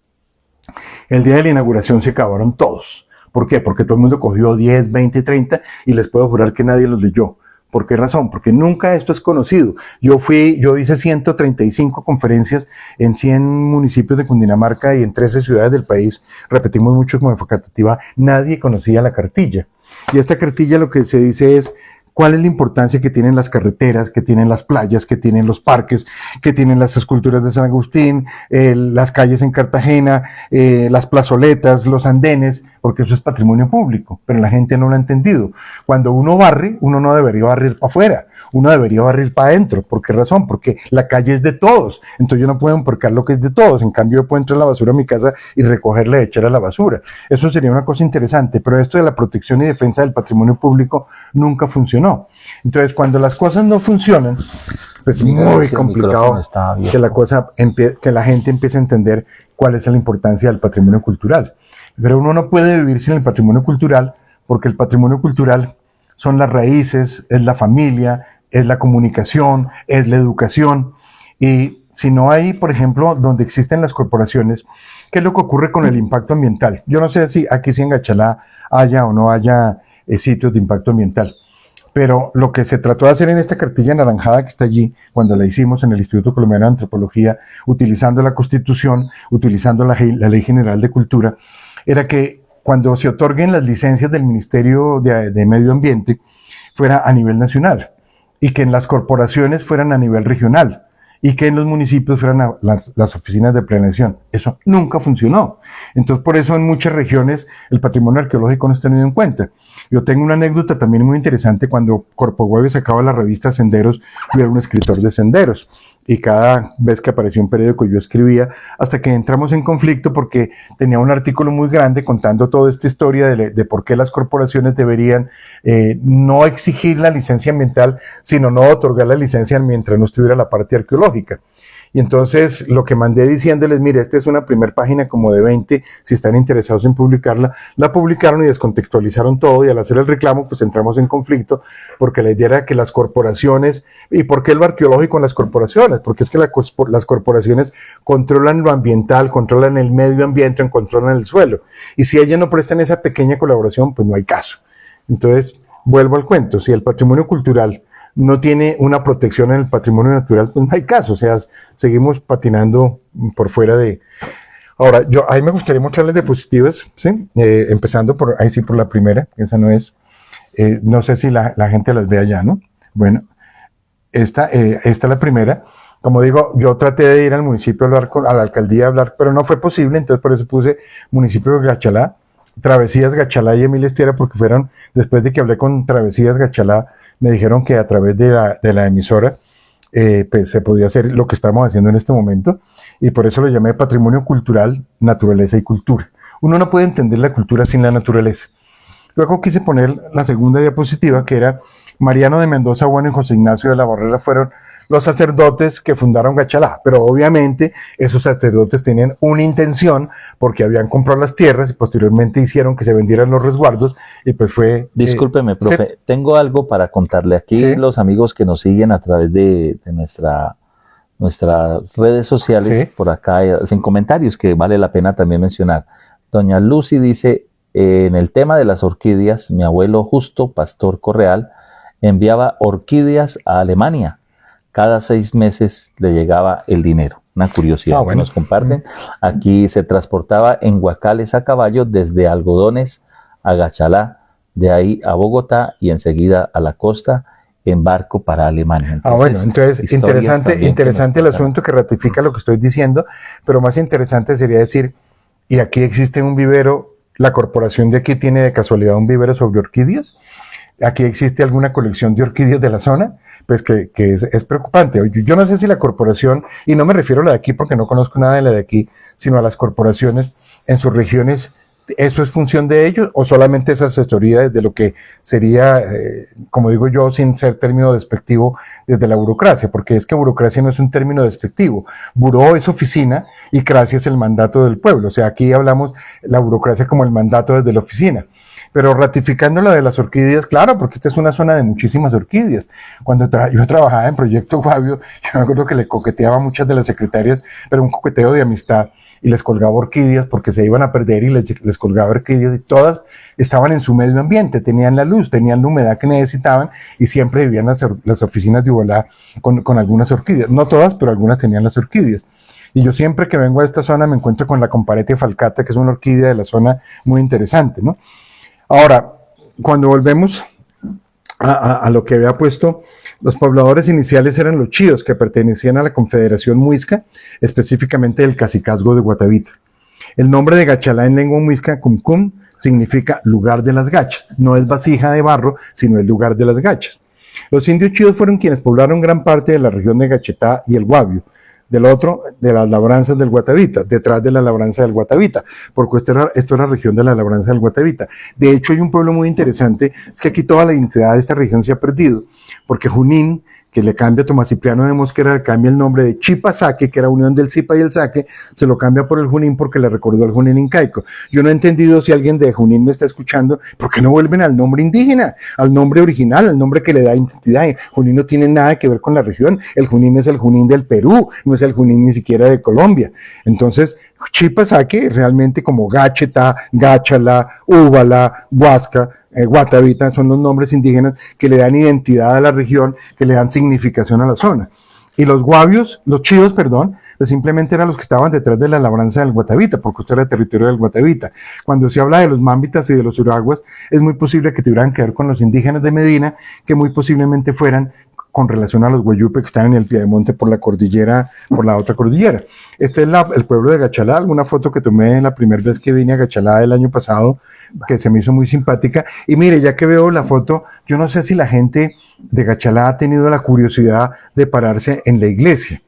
El día de la inauguración se acabaron todos. ¿Por qué? Porque todo el mundo cogió 10, 20, 30 y les puedo jurar que nadie los leyó. ¿Por qué razón? Porque nunca esto es conocido. Yo hice 135 conferencias en 100 municipios de Cundinamarca y en 13 ciudades del país. Repetimos mucho como facultativa. Nadie conocía la cartilla. Y esta cartilla lo que se dice es cuál es la importancia que tienen las carreteras, que tienen las playas, que tienen los parques, que tienen las esculturas de San Agustín, las calles en Cartagena, las plazoletas, los andenes, porque eso es patrimonio público, pero la gente no lo ha entendido. Cuando uno barre, uno no debería barrer para afuera, uno debería barrer para adentro. ¿Por qué razón? Porque la calle es de todos, entonces yo no puedo emporcar lo que es de todos. En cambio yo puedo entrar a la basura a mi casa y recogerla y echar a la basura. Eso sería una cosa interesante, pero esto de la protección y defensa del patrimonio público nunca funcionó. Entonces cuando las cosas no funcionan, pues es muy complicado que la gente empiece a entender cuál es la importancia del patrimonio cultural. Pero uno no puede vivir sin el patrimonio cultural, porque el patrimonio cultural son las raíces, es la familia, es la comunicación, es la educación. Y si no hay, por ejemplo, donde existen las corporaciones, ¿qué es lo que ocurre con el impacto ambiental? Yo no sé si aquí en Gachalá haya o no haya sitios de impacto ambiental, pero lo que se trató de hacer en esta cartilla anaranjada que está allí, cuando la hicimos en el Instituto Colombiano de Antropología, utilizando la Constitución, utilizando la Ley General de Cultura, era que cuando se otorguen las licencias del Ministerio de Medio Ambiente fuera a nivel nacional y que en las corporaciones fueran a nivel regional y que en los municipios fueran las oficinas de planeación. Eso nunca funcionó. Entonces, por eso en muchas regiones el patrimonio arqueológico no está tenido en cuenta. Yo tengo una anécdota también muy interesante. Cuando Corpo Huevo sacaba la revista Senderos, yo era un escritor de Senderos, y cada vez que aparecía un periódico yo escribía, hasta que entramos en conflicto porque tenía un artículo muy grande contando toda esta historia de por qué las corporaciones deberían no exigir la licencia ambiental, sino no otorgar la licencia mientras no estuviera la parte arqueológica. Y entonces lo que mandé diciéndoles, mire, esta es una primera página como de 20, si están interesados en publicarla, la publicaron y descontextualizaron todo, y al hacer el reclamo pues entramos en conflicto, porque la idea era que las corporaciones, ¿y por qué lo arqueológico en las corporaciones? Porque es que las corporaciones controlan lo ambiental, controlan el medio ambiente, controlan el suelo, y si ellas no prestan esa pequeña colaboración, pues no hay caso. Entonces, vuelvo al cuento, si el patrimonio cultural no tiene una protección en el patrimonio natural, pues no hay caso, o sea, seguimos patinando por fuera de... Ahora, ahí me gustaría mostrarles diapositivas, ¿sí? Empezando por, ahí sí por la primera, esa no es, no sé si la gente las ve allá, ¿no? Bueno, esta es la primera. Como digo, yo traté de ir al municipio a hablar a la alcaldía a hablar, pero no fue posible, entonces por eso puse municipio de Gachalá, Travesías Gachalá y Emil Estiera, porque fueron, después de que hablé con Travesías Gachalá, me dijeron que a través de la emisora pues se podía hacer lo que estamos haciendo en este momento, y por eso lo llamé Patrimonio Cultural, Naturaleza y Cultura. Uno no puede entender la cultura sin la naturaleza. Luego quise poner la segunda diapositiva, que era Mariano de Mendoza Bueno y José Ignacio de la Barrera fueron los sacerdotes que fundaron Gachalá, pero obviamente esos sacerdotes tenían una intención, porque habían comprado las tierras y posteriormente hicieron que se vendieran los resguardos, y pues fue... Discúlpeme, profe, tengo algo para contarle aquí. ¿Sí? Los amigos que nos siguen a través de nuestras redes sociales, ¿sí? Por acá hacen comentarios que vale la pena también mencionar. Doña Lucy dice, en el tema de las orquídeas, mi abuelo Justo, pastor Correal, enviaba orquídeas a Alemania. Cada 6 meses le llegaba el dinero. Una curiosidad que nos comparten. Aquí se transportaba en guacales a caballo desde Algodones a Gachalá, de ahí a Bogotá y enseguida a la costa en barco para Alemania. Entonces interesante el asunto, que ratifica lo que estoy diciendo, pero más interesante sería decir, y aquí existe un vivero, la corporación de aquí tiene de casualidad un vivero sobre orquídeas, aquí existe alguna colección de orquídeas de la zona, pues que es preocupante. Yo no sé si la corporación, y no me refiero a la de aquí porque no conozco nada de la de aquí, sino a las corporaciones en sus regiones, ¿eso es función de ellos o solamente es asesoría desde lo que sería, como digo yo, sin ser término despectivo, desde la burocracia? Porque es que burocracia no es un término despectivo. Buró es oficina y cracia es el mandato del pueblo. O sea, aquí hablamos la burocracia como el mandato desde la oficina. Pero ratificando la de las orquídeas, claro, porque esta es una zona de muchísimas orquídeas. Cuando yo trabajaba en Proyecto Fabio, yo me acuerdo que le coqueteaba a muchas de las secretarias, pero un coqueteo de amistad, y les colgaba orquídeas porque se iban a perder, y les colgaba orquídeas, y todas estaban en su medio ambiente, tenían la luz, tenían la humedad que necesitaban, y siempre vivían las oficinas de Ubalá con algunas orquídeas. No todas, pero algunas tenían las orquídeas. Y yo siempre que vengo a esta zona me encuentro con la Comparetia falcata, que es una orquídea de la zona muy interesante, ¿no? Ahora, cuando volvemos a lo que había puesto, los pobladores iniciales eran los chíos, que pertenecían a la Confederación Muisca, específicamente del Cacicazgo de Guatavita. El nombre de Gachalá en lengua muisca, Cumcum, significa lugar de las gachas. No es vasija de barro, sino el lugar de las gachas. Los indios chíos fueron quienes poblaron gran parte de la región de Gachetá y el Guavio. Del otro, de las labranzas del Guatavita, detrás de la labranza del Guatavita, porque esto es la región de la labranza del Guatavita. De hecho, hay un pueblo muy interesante, es que aquí toda la identidad de esta región se ha perdido, porque Junín, que le cambia a Tomás Cipriano de Mosquera, le cambia el nombre de Chipasaque, que era unión del Zipa y el Saque, se lo cambia por el Junín porque le recordó al Junín incaico. Yo no he entendido, si alguien de Junín me está escuchando, ¿por qué no vuelven al nombre indígena, al nombre original, al nombre que le da identidad? Junín no tiene nada que ver con la región, el Junín es el Junín del Perú, no es el Junín ni siquiera de Colombia. Entonces, Chipasaque realmente, como Gachetá, Gachalá, Úbala, Huasca, Guatavita, son los nombres indígenas que le dan identidad a la región, que le dan significación a la zona. Y los guavios, los chíos, perdón, pues simplemente eran los que estaban detrás de la labranza del Guatavita, porque usted era territorio del Guatavita. Cuando se habla de los mámbitas y de los uraguas, es muy posible que tuvieran que ver con los indígenas de Medina, que muy posiblemente fueran con relación a los Hueyupe que están en el Piedemonte por la cordillera, por la otra cordillera. Este es el pueblo de Gachalá, una foto que tomé la primera vez que vine a Gachalá el año pasado, que se me hizo muy simpática. Y mire, ya que veo la foto, yo no sé si la gente de Gachalá ha tenido la curiosidad de pararse en la iglesia.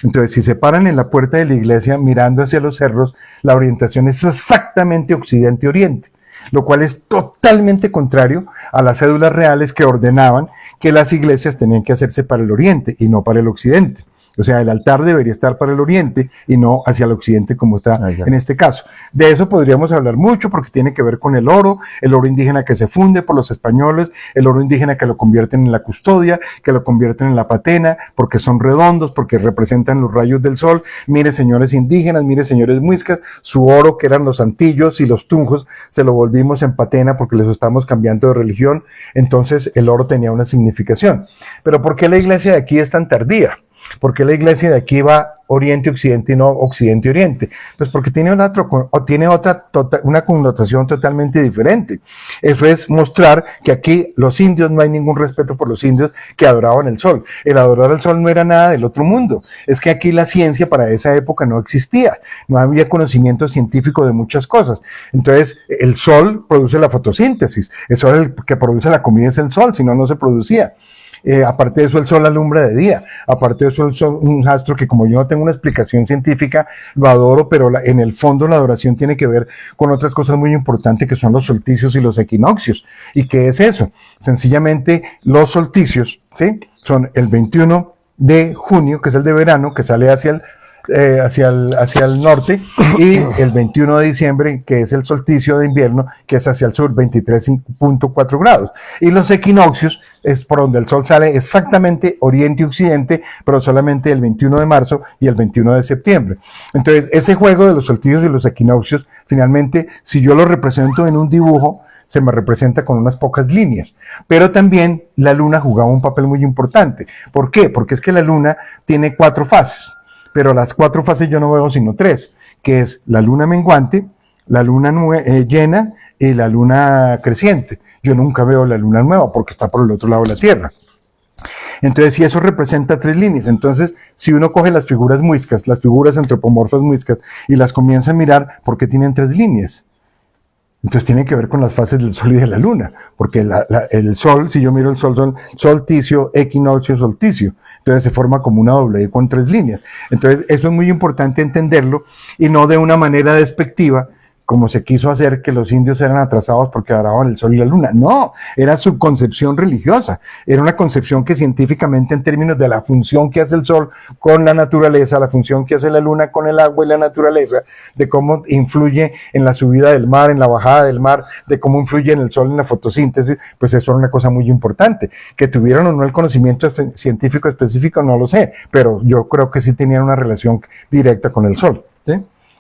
Entonces, si se paran en la puerta de la iglesia mirando hacia los cerros, la orientación es exactamente occidente-oriente, lo cual es totalmente contrario a las cédulas reales que ordenaban que las iglesias tenían que hacerse para el oriente y no para el occidente. O sea, el altar debería estar para el oriente y no hacia el occidente como está en este caso. De eso podríamos hablar mucho porque tiene que ver con el oro indígena que se funde por los españoles, el oro indígena que lo convierten en la custodia, que lo convierten en la patena, porque son redondos, porque representan los rayos del sol. Mire, señores indígenas, mire, señores muiscas, su oro que eran los antillos y los tunjos, se lo volvimos en patena porque les estamos cambiando de religión. Entonces el oro tenía una significación. Pero ¿por qué la iglesia de aquí es tan tardía? ¿Por qué la iglesia de aquí va oriente-occidente y no occidente-oriente? Pues porque tiene una connotación totalmente diferente. Eso es mostrar que aquí los indios, no hay ningún respeto por los indios que adoraban el sol. El adorar al sol no era nada del otro mundo. Es que aquí la ciencia para esa época no existía. No había conocimiento científico de muchas cosas. Entonces, el sol produce la fotosíntesis. Eso era el que produce la comida, es el sol, si no, no se producía. Aparte de eso, el sol alumbra de día. Aparte de eso, el sol, un astro que como yo no tengo una explicación científica, lo adoro, pero en el fondo la adoración tiene que ver con otras cosas muy importantes que son los solsticios y los equinoccios. ¿Y qué es eso? Sencillamente, los solsticios, ¿sí?, son el 21 de junio, que es el de verano, que sale hacia el norte, y el 21 de diciembre, que es el solsticio de invierno, que es hacia el sur, 23.4 grados. Y los equinoccios es por donde el sol sale exactamente oriente y occidente, pero solamente el 21 de marzo y el 21 de septiembre. Entonces, ese juego de los solsticios y los equinoccios, finalmente, si yo lo represento en un dibujo, se me representa con unas pocas líneas. Pero también la luna jugaba un papel muy importante. ¿Por qué? Porque es que la luna tiene 4 fases. Pero las 4 fases yo no veo sino 3, que es la luna menguante, la luna llena y la luna creciente. Yo nunca veo la luna nueva porque está por el otro lado de la Tierra. Entonces, si eso representa 3 líneas, entonces, si uno coge las figuras muiscas, las figuras antropomorfas muiscas, y las comienza a mirar, ¿por qué tienen 3 líneas? Entonces tiene que ver con las fases del sol y de la luna, porque el sol, si yo miro el sol, son solsticio, equinoccio, solsticio. Entonces se forma como una W con 3 líneas. Entonces eso es muy importante entenderlo y no de una manera despectiva, como se quiso hacer que los indios eran atrasados porque adoraban el sol y la luna. No, era su concepción religiosa. Era una concepción que científicamente, en términos de la función que hace el sol con la naturaleza, la función que hace la luna con el agua y la naturaleza, de cómo influye en la subida del mar, en la bajada del mar, de cómo influye en el sol en la fotosíntesis, pues eso era una cosa muy importante. Que tuvieron o no el conocimiento científico específico, no lo sé, pero yo creo que sí tenían una relación directa con el sol, ¿sí?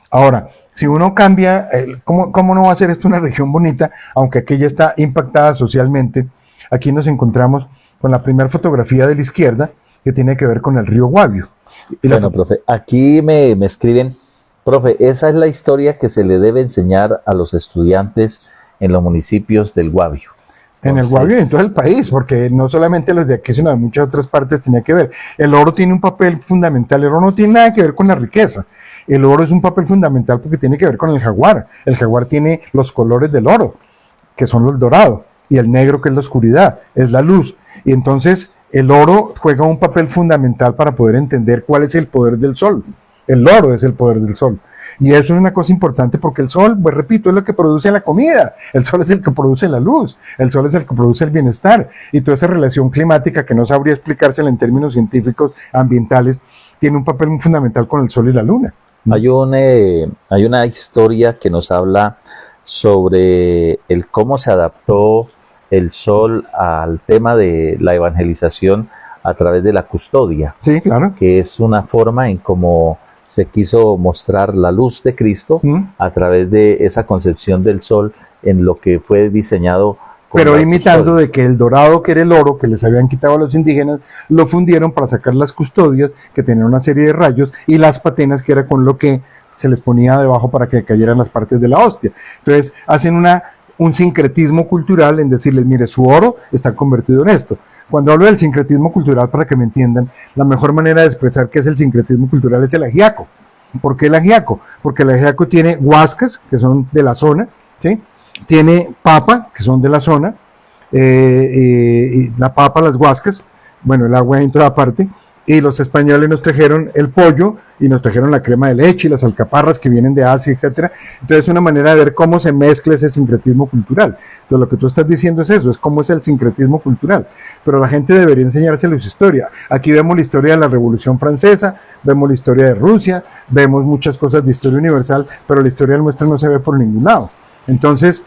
Ahora, si uno cambia, ¿cómo no va a ser esto una región bonita? Aunque aquella está impactada socialmente. Aquí nos encontramos con la primera fotografía de la izquierda, que tiene que ver con el río Guavio. Bueno, profe, aquí me escriben, profe, esa es la historia que se le debe enseñar a los estudiantes en los municipios del Guavio. En el Guavio y en todo el país, porque no solamente los de aquí, sino de muchas otras partes tenía que ver. El oro tiene un papel fundamental, el oro no tiene nada que ver con la riqueza. El oro es un papel fundamental porque tiene que ver con el jaguar. El jaguar tiene los colores del oro, que son los dorados, y el negro, que es la oscuridad, es la luz. Y entonces el oro juega un papel fundamental para poder entender cuál es el poder del sol. El oro es el poder del sol. Y eso es una cosa importante porque el sol, pues repito, es lo que produce la comida. El sol es el que produce la luz. El sol es el que produce el bienestar. Y toda esa relación climática que no sabría explicársela en términos científicos, ambientales, tiene un papel muy fundamental con el sol y la luna. Hay una historia que nos habla sobre el cómo se adaptó el sol al tema de la evangelización a través de la custodia. Sí, claro. Que es una forma en cómo se quiso mostrar la luz de Cristo a través de esa concepción del sol en lo que fue diseñado. Pero imitando de que el dorado, que era el oro que les habían quitado a los indígenas, lo fundieron para sacar las custodias, que tenían una serie de rayos, y las patenas, que era con lo que se les ponía debajo para que cayeran las partes de la hostia. Entonces hacen un sincretismo cultural en decirles, mire, su oro está convertido en esto, Cuando hablo del sincretismo cultural, para que me entiendan, la mejor manera de expresar qué es el sincretismo cultural es el ajiaco. ¿Por qué el ajiaco? Porque el ajiaco tiene huascas, que son de la zona, ¿sí? Tiene papa, que son de la zona, y la papa, las huascas, bueno, el agua en toda parte, y los españoles nos trajeron el pollo y nos trajeron la crema de leche y las alcaparras que vienen de Asia, etcétera. Entonces es una manera de ver cómo se mezcla ese sincretismo cultural. Entonces lo que tú estás diciendo es eso, es cómo es el sincretismo cultural. Pero la gente debería enseñárselo su historia. Aquí vemos la historia de la Revolución Francesa, vemos la historia de Rusia, vemos muchas cosas de historia universal, pero la historia nuestra no se ve por ningún lado. Entonces,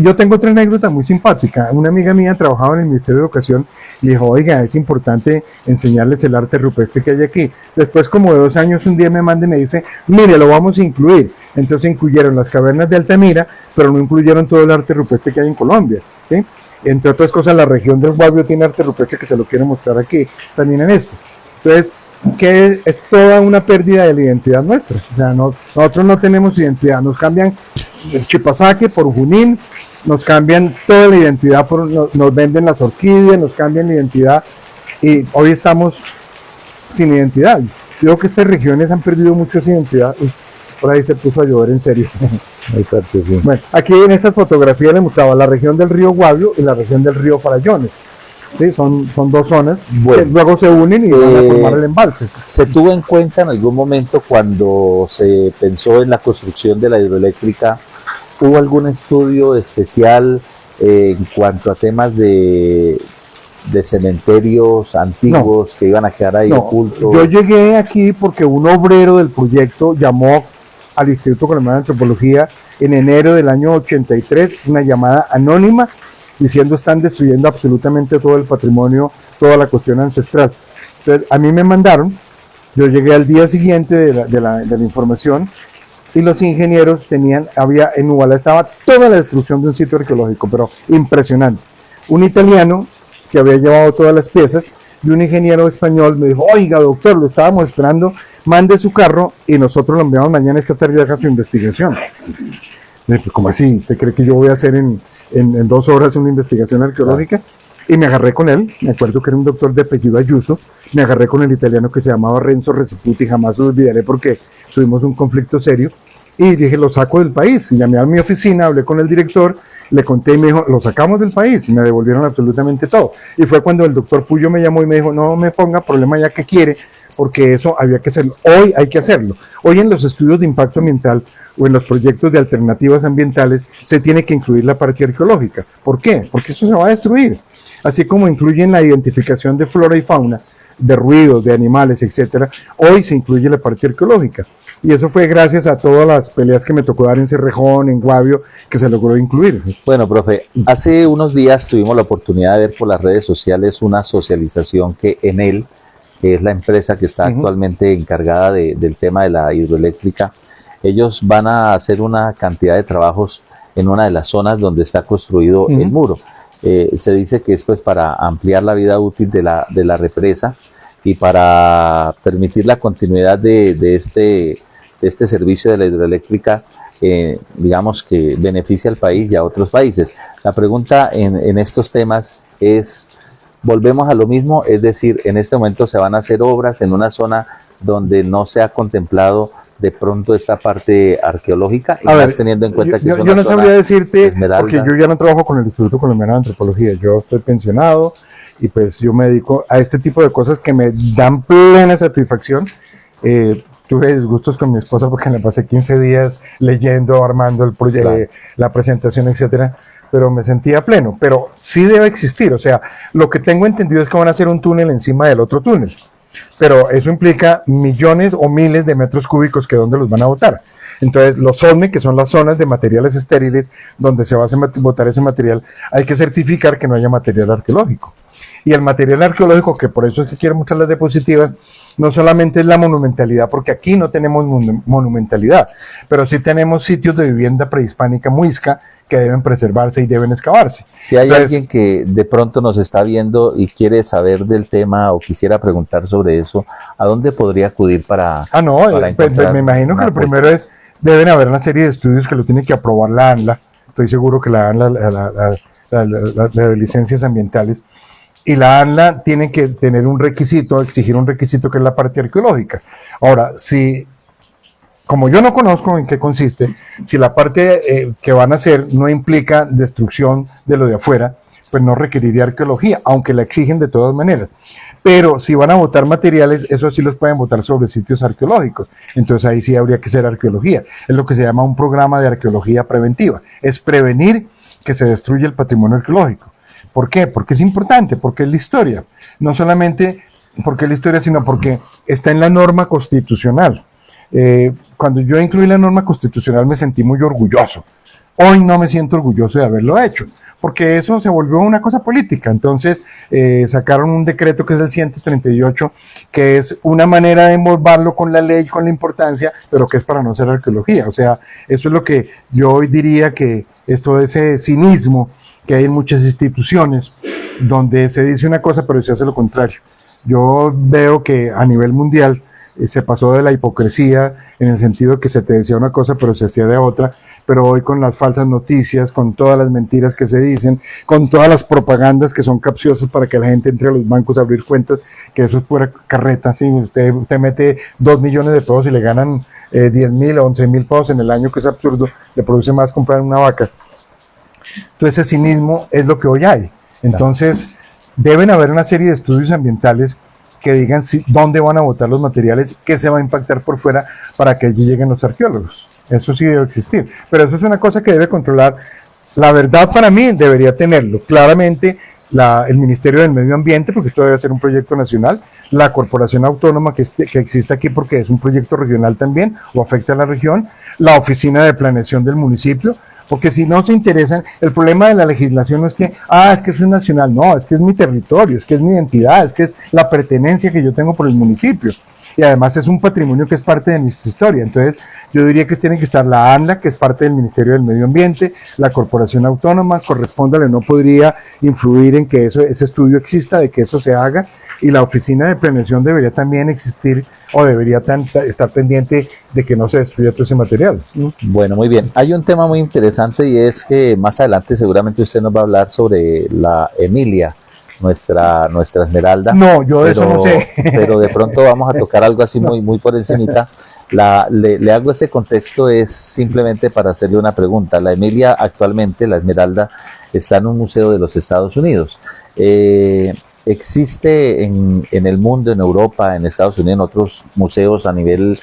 yo tengo otra anécdota muy simpática. Una amiga mía trabajaba en el Ministerio de Educación y dijo, oiga, es importante enseñarles el arte rupestre que hay aquí. Después, como de 2 años, un día me manda y me dice, mire, lo vamos a incluir. Entonces incluyeron las cavernas de Altamira, pero no incluyeron todo el arte rupestre que hay en Colombia, ¿sí? Entre otras cosas, la región del Guavio tiene arte rupestre que se lo quiero mostrar aquí, también en esto. Entonces, que es toda una pérdida de la identidad nuestra. O sea, nosotros no tenemos identidad, nos cambian el Chipasaque por Junín, nos cambian toda la identidad, nos venden las orquídeas, nos cambian la identidad y hoy estamos sin identidad. Yo creo que estas regiones han perdido mucho esa identidad. Por ahí se puso a llover en serio. Exacto, sí. Bueno, aquí en esta fotografía le mostraba la región del río Guavio y la región del río Farallones. ¿Sí? Son 2 zonas que luego se unen y van a formar el embalse. ¿Se tuvo en cuenta en algún momento cuando se pensó en la construcción de la hidroeléctrica, hubo algún estudio especial en cuanto a temas de cementerios antiguos que iban a quedar ahí ocultos? Yo llegué aquí porque un obrero del proyecto llamó al Instituto Colombiano de Antropología en enero del año 83, una llamada anónima diciendo están destruyendo absolutamente todo el patrimonio, toda la cuestión ancestral. Entonces a mí me mandaron, yo llegué al día siguiente de la información y los ingenieros en Ubalá estaba toda la destrucción de un sitio arqueológico, pero impresionante. Un italiano se había llevado todas las piezas y un ingeniero español me dijo, oiga doctor, lo estábamos esperando, mande su carro y nosotros lo enviamos mañana esta tarde a su investigación. Pues, ¿cómo así? ¿Usted cree que yo voy a hacer en 2 horas una investigación arqueológica? Y me agarré con él, me acuerdo que era un doctor de apellido Ayuso, me agarré con el italiano que se llamaba Renzo Reciputi, jamás lo olvidaré porque tuvimos un conflicto serio, y dije, lo saco del país, y llamé a mi oficina, hablé con el director, le conté y me dijo, lo sacamos del país, y me devolvieron absolutamente todo. Y fue cuando el doctor Puyo me llamó y me dijo, no me ponga problema ya que quiere, porque eso había que hacerlo, hoy hay que hacerlo. Hoy en los estudios de impacto ambiental, o en los proyectos de alternativas ambientales, se tiene que incluir la parte arqueológica. ¿Por qué? Porque eso se va a destruir. Así como incluyen la identificación de flora y fauna, de ruidos, de animales, etcétera, hoy se incluye la parte arqueológica. Y eso fue gracias a todas las peleas que me tocó dar en Cerrejón, en Guavio, que se logró incluir. Bueno, profe, hace unos días tuvimos la oportunidad de ver por las redes sociales una socialización que Enel, que es la empresa que está actualmente encargada del tema de la hidroeléctrica, ellos van a hacer una cantidad de trabajos en una de las zonas donde está construido el muro. Se dice que es pues para ampliar la vida útil de la represa y para permitir la continuidad de este servicio de la hidroeléctrica, digamos que beneficia al país y a otros países. La pregunta en estos temas es, volvemos a lo mismo, es decir, en este momento se van a hacer obras en una zona donde no se ha contemplado de pronto esta parte arqueológica, y más teniendo en cuenta que yo no sabría decirte, Esmeralda, porque yo ya no trabajo con el Instituto Colombiano de Antropología, yo estoy pensionado y pues yo me dedico a este tipo de cosas que me dan plena satisfacción. Tuve disgustos con mi esposa porque me pasé 15 días leyendo, armando el proyecto, la presentación, etcétera, pero me sentía pleno. Pero sí debe existir, o sea, lo que tengo entendido es que van a hacer un túnel encima del otro túnel, pero eso implica millones o miles de metros cúbicos que dónde los van a botar. Entonces los SODME, que son las zonas de materiales estériles donde se va a botar ese material, hay que certificar que no haya material arqueológico. Y el material arqueológico, que por eso es que quiero mostrar las diapositivas, no solamente es la monumentalidad, porque aquí no tenemos monumentalidad, pero sí tenemos sitios de vivienda prehispánica muisca que deben preservarse y deben excavarse. Si hay alguien que de pronto nos está viendo y quiere saber del tema o quisiera preguntar sobre eso, ¿a dónde podría acudir para pues me imagino que lo primero es, deben haber una serie de estudios que lo tiene que aprobar la ANLA, estoy seguro que la ANLA, la de licencias ambientales, y la ANLA tiene que tener un requisito, exigir un requisito que es la parte arqueológica. Ahora, si, como yo no conozco en qué consiste, si la parte que van a hacer no implica destrucción de lo de afuera, pues no requeriría arqueología, aunque la exigen de todas maneras. Pero si van a botar materiales, eso sí los pueden botar sobre sitios arqueológicos. Entonces ahí sí habría que hacer arqueología. Es lo que se llama un programa de arqueología preventiva. Es prevenir que se destruya el patrimonio arqueológico. ¿Por qué? Porque es importante, porque es la historia. No solamente porque es la historia, sino porque está en la norma constitucional. Cuando yo incluí la norma constitucional me sentí muy orgulloso. Hoy no me siento orgulloso de haberlo hecho, porque eso se volvió una cosa política. Entonces sacaron un decreto que es el 138, que es una manera de envolverlo con la ley, con la importancia, pero que es para no hacer arqueología. O sea, eso es lo que yo hoy diría que es todo ese cinismo que hay en muchas instituciones, donde se dice una cosa pero se hace lo contrario. Yo veo que a nivel mundial se pasó de la hipocresía en el sentido que se te decía una cosa pero se hacía de otra, pero hoy con las falsas noticias, con todas las mentiras que se dicen, con todas las propagandas que son capciosas para que la gente entre a los bancos a abrir cuentas, que eso es pura carreta. ¿Sí? Usted mete 2 millones de pesos y le ganan 10.000 o 11.000 pesos en el año, que es absurdo, le produce más comprar una vaca. Entonces ese cinismo es lo que hoy hay. Entonces deben haber una serie de estudios ambientales que digan dónde van a botar los materiales, qué se va a impactar por fuera para que allí lleguen los arqueólogos. Eso sí debe existir, pero eso es una cosa que debe controlar. La verdad, para mí debería tenerlo claramente el Ministerio del Medio Ambiente, porque esto debe ser un proyecto nacional, la corporación autónoma que existe aquí porque es un proyecto regional también o afecta a la región, la oficina de planeación del municipio, porque si no se interesan, el problema de la legislación no es que, es que eso es nacional, no, es que es mi territorio, es que es mi identidad, es que es la pertenencia que yo tengo por el municipio, y además es un patrimonio que es parte de nuestra historia. Entonces yo diría que tiene que estar la ANLA, que es parte del Ministerio del Medio Ambiente, la corporación autónoma, correspóndale, no podría influir en que ese estudio exista, de que eso se haga, y la oficina de planeación debería también existir o debería estar pendiente de que no se destruya todo ese material. Bueno, muy bien. Hay un tema muy interesante y es que más adelante seguramente usted nos va a hablar sobre la Emilia, nuestra Esmeralda. No, yo de eso no sé. Pero de pronto vamos a tocar algo así muy por encimita. Le hago este contexto es simplemente para hacerle una pregunta. La Emilia actualmente, la Esmeralda, está en un museo de los Estados Unidos. Existe en el mundo, en Europa, en Estados Unidos, en otros museos a nivel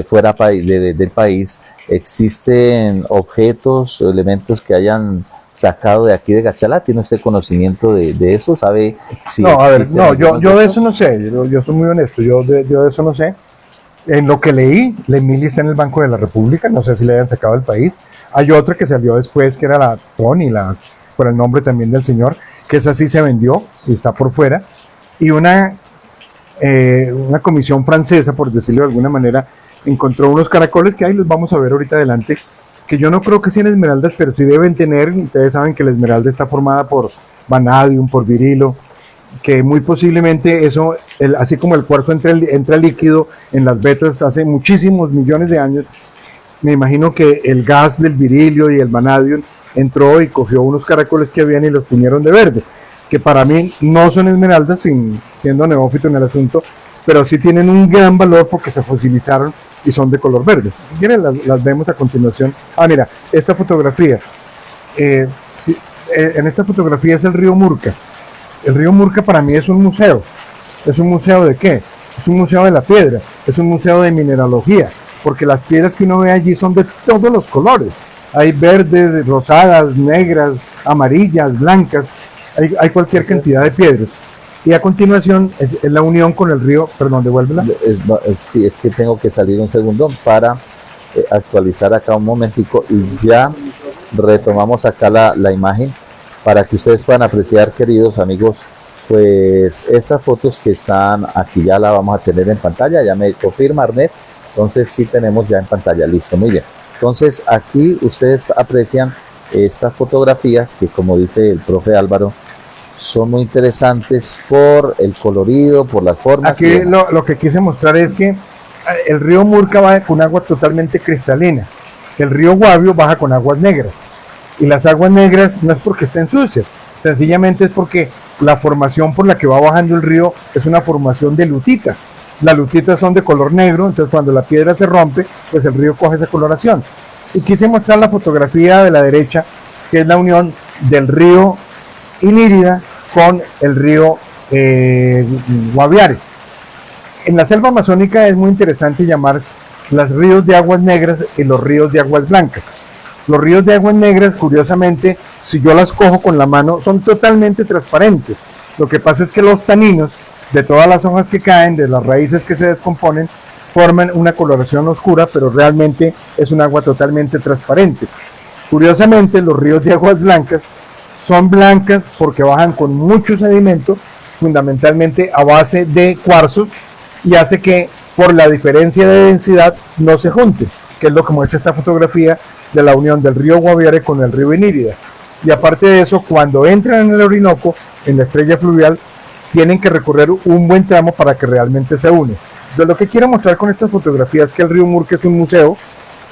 fuera del país, existen objetos o elementos que hayan sacado de aquí de Gachalá. ¿Tiene usted conocimiento de eso? ¿Sabe si no, a ver, no, yo de eso no sé, yo soy muy honesto, yo de eso no sé. En lo que leí, la Emilia está en el Banco de la República, no sé si la hayan sacado del país. Hay otra que salió después, que era la Tony, por el nombre también del señor, que esa sí se vendió y está por fuera. Y una comisión francesa, por decirlo de alguna manera, encontró unos caracoles que ahí los vamos a ver ahorita adelante, que yo no creo que sean esmeraldas, pero sí deben tener. Ustedes saben que la esmeralda está formada por vanadium, por virilo, que muy posiblemente eso, así como el cuarzo entra líquido en las vetas hace muchísimos millones de años, me imagino que el gas del virilio y el vanadium entró y cogió unos caracoles que habían y los puñeron de verde, que para mí no son esmeraldas, siendo neófito en el asunto, pero sí tienen un gran valor porque se fosilizaron y son de color verde. Si quieren las vemos a continuación. Mira, esta fotografía, en esta fotografía es el río Murca. El río Murca para mí es un museo. ¿Es un museo de qué? Es un museo de la piedra, es un museo de mineralogía, porque las piedras que uno ve allí son de todos los colores. Hay verdes, rosadas, negras, amarillas, blancas, hay cualquier cantidad de piedras. Y a continuación es la unión con el río, perdón, devuélvela. Sí, es que tengo que salir un segundo para actualizar acá un momentico y ya retomamos acá la imagen para que ustedes puedan apreciar, queridos amigos, pues estas fotos que están aquí ya la vamos a tener en pantalla, ya me confirma Arnet, entonces sí tenemos ya en pantalla, listo, muy bien. Entonces aquí ustedes aprecian estas fotografías que, como dice el profe Álvaro, son muy interesantes por el colorido, por las formas. Aquí lo que quise mostrar es que el río Murca baja con agua totalmente cristalina, el río Guavio baja con aguas negras, y las aguas negras no es porque estén sucias, sencillamente es porque la formación por la que va bajando el río es una formación de lutitas. Las lutitas son de color negro, entonces cuando la piedra se rompe, pues el río coge esa coloración. Y quise mostrar la fotografía de la derecha, que es la unión del río Inírida con el río Guaviare. En la selva amazónica es muy interesante llamar los ríos de aguas negras y los ríos de aguas blancas. Los ríos de aguas negras, curiosamente, si yo las cojo con la mano, son totalmente transparentes. Lo que pasa es que los taninos de todas las hojas que caen, de las raíces que se descomponen, forman una coloración oscura, pero realmente es un agua totalmente transparente. Curiosamente, los ríos de aguas blancas son blancas porque bajan con mucho sedimento, fundamentalmente a base de cuarzos, y hace que por la diferencia de densidad no se junten, que es lo que muestra esta fotografía de la unión del río Guaviare con el río Inírida. Y aparte de eso, cuando entran en el Orinoco, en la estrella fluvial, tienen que recorrer un buen tramo para que realmente se une. Entonces, lo que quiero mostrar con estas fotografías es que el río Murque es un museo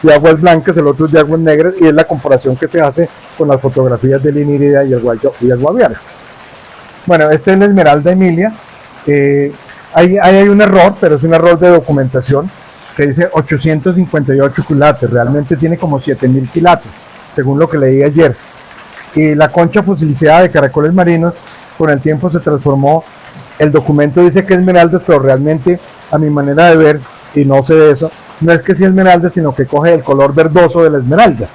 de aguas blancas, el otro es de aguas negras, y es la comparación que se hace con las fotografías del Inírida y el Guaviare. Bueno, esta es la Esmeralda Emilia. Hay un error, pero es un error de documentación, que dice 858 quilates, realmente tiene como 7000 quilates, según lo que leí ayer. Y la concha fosilizada de caracoles marinos, con el tiempo se transformó. El documento dice que es esmeralda, pero realmente, a mi manera de ver, y no sé de eso, no es que sea esmeralda, sino que coge el color verdoso de la esmeralda.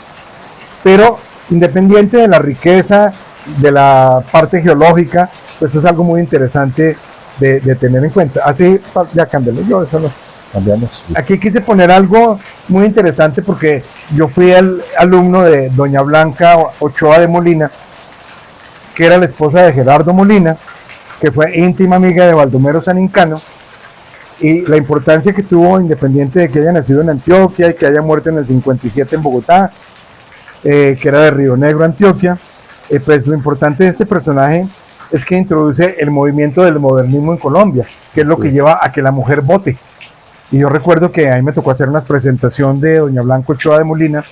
Pero, independiente de la riqueza, de la parte geológica, pues es algo muy interesante de tener en cuenta. Así, ya cámbialo, yo eso no. Cambiamos. Aquí quise poner algo muy interesante porque yo fui el alumno de doña Blanca Ochoa de Molina, que era la esposa de Gerardo Molina, que fue íntima amiga de Baldomero Sanincano, y la importancia que tuvo, independiente de que haya nacido en Antioquia y que haya muerto en el 57 en Bogotá, que era de Río Negro, Antioquia, pues lo importante de este personaje es que introduce el movimiento del modernismo en Colombia, que es lo que lleva a que la mujer vote. Y yo recuerdo que a mí me tocó hacer una presentación de doña Blanca Ochoa de Molina,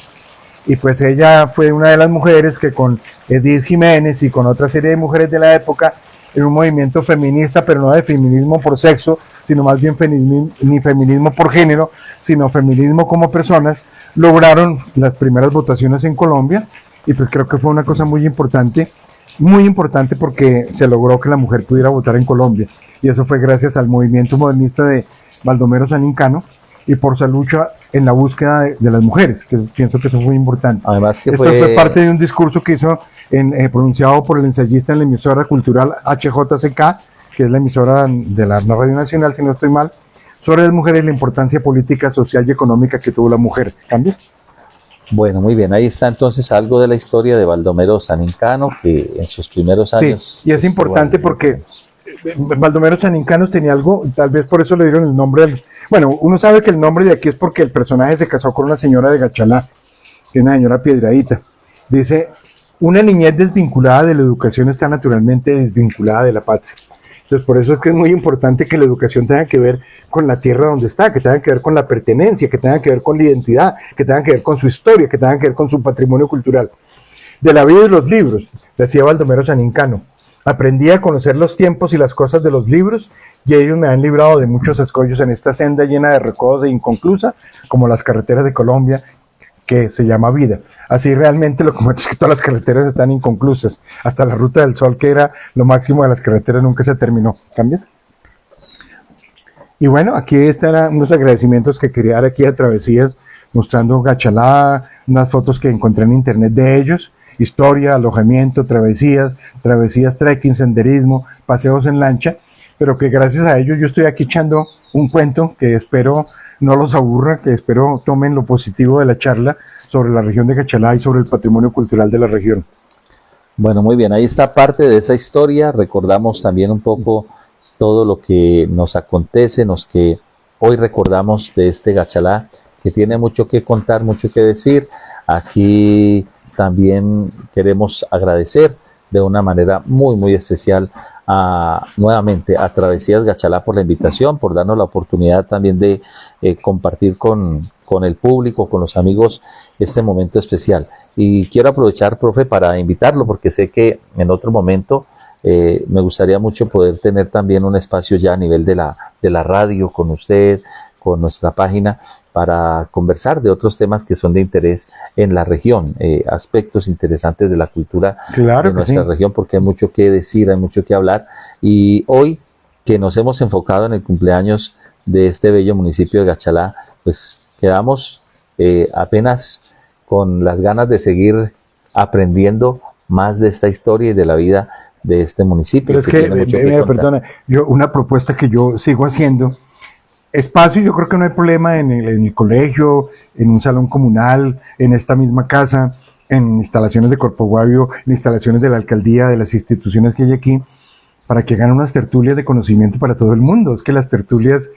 y pues ella fue una de las mujeres que con Edith Jiménez y con otra serie de mujeres de la época, en un movimiento feminista, pero no de feminismo por sexo, sino más bien ni feminismo por género, sino feminismo como personas, lograron las primeras votaciones en Colombia, y pues creo que fue una cosa muy importante porque se logró que la mujer pudiera votar en Colombia, y eso fue gracias al movimiento modernista de Baldomero Sanincano y por su lucha en la búsqueda de las mujeres, que pienso que eso fue importante. Además que esto fue parte de un discurso que hizo pronunciado por el ensayista en la emisora cultural HJCK, que es la emisora de la Radio Nacional, si no estoy mal, sobre las mujeres y la importancia política, social y económica que tuvo la mujer. ¿Cambia? Bueno, muy bien, ahí está entonces algo de la historia de Baldomero Sanincano, que en sus primeros años... Sí, y es importante porque Baldomero Sanincano tenía algo, tal vez por eso le dieron el nombre, bueno, uno sabe que el nombre de aquí es porque el personaje se casó con una señora de Gachalá, que es una señora piedradita. Dice, una niñez desvinculada de la educación está naturalmente desvinculada de la patria. Entonces por eso es que es muy importante que la educación tenga que ver con la tierra donde está, que tenga que ver con la pertenencia, que tenga que ver con la identidad, que tenga que ver con su historia, que tenga que ver con su patrimonio cultural. De la vida y los libros, decía Baldomero Sanincano, aprendí a conocer los tiempos y las cosas de los libros, y ellos me han librado de muchos escollos en esta senda llena de recodos e inconclusa, como las carreteras de Colombia, que se llama vida. Así realmente lo que muestra es que todas las carreteras están inconclusas, hasta la Ruta del Sol, que era lo máximo de las carreteras, nunca se terminó. ¿Cambias? Y bueno, aquí están unos agradecimientos que quería dar aquí a Travesías, mostrando Gachalá, unas fotos que encontré en internet de ellos, historia, alojamiento, travesías, trekking, senderismo, paseos en lancha, pero que gracias a ellos yo estoy aquí echando un cuento que espero no los aburra, que espero tomen lo positivo de la charla sobre la región de Gachalá y sobre el patrimonio cultural de la región. Bueno, muy bien, ahí está parte de esa historia. Recordamos también un poco todo lo que nos acontece, que hoy recordamos de este Gachalá, que tiene mucho que contar, mucho que decir. Aquí también queremos agradecer de una manera muy, muy especial nuevamente a Travesías Gachalá por la invitación, por darnos la oportunidad también de compartir con el público, con los amigos, este momento especial. Y quiero aprovechar, profe, para invitarlo, porque sé que en otro momento Me gustaría mucho poder tener también un espacio ya a nivel de la radio con usted, con nuestra página, para conversar de otros temas que son de interés en la región, aspectos interesantes de la cultura de nuestra región, porque hay mucho que decir, hay mucho que hablar. Y hoy que nos hemos enfocado en el cumpleaños de este bello municipio de Gachalá, pues quedamos apenas con las ganas de seguir aprendiendo más de esta historia y de la vida de este municipio. Pero es que perdona, una propuesta que yo sigo haciendo, espacio, yo creo que no hay problema en el colegio, en un salón comunal, en esta misma casa, en instalaciones de Corpoguavio, en instalaciones de la alcaldía, de las instituciones que hay aquí, para que hagan unas tertulias de conocimiento para todo el mundo. Es que las tertulias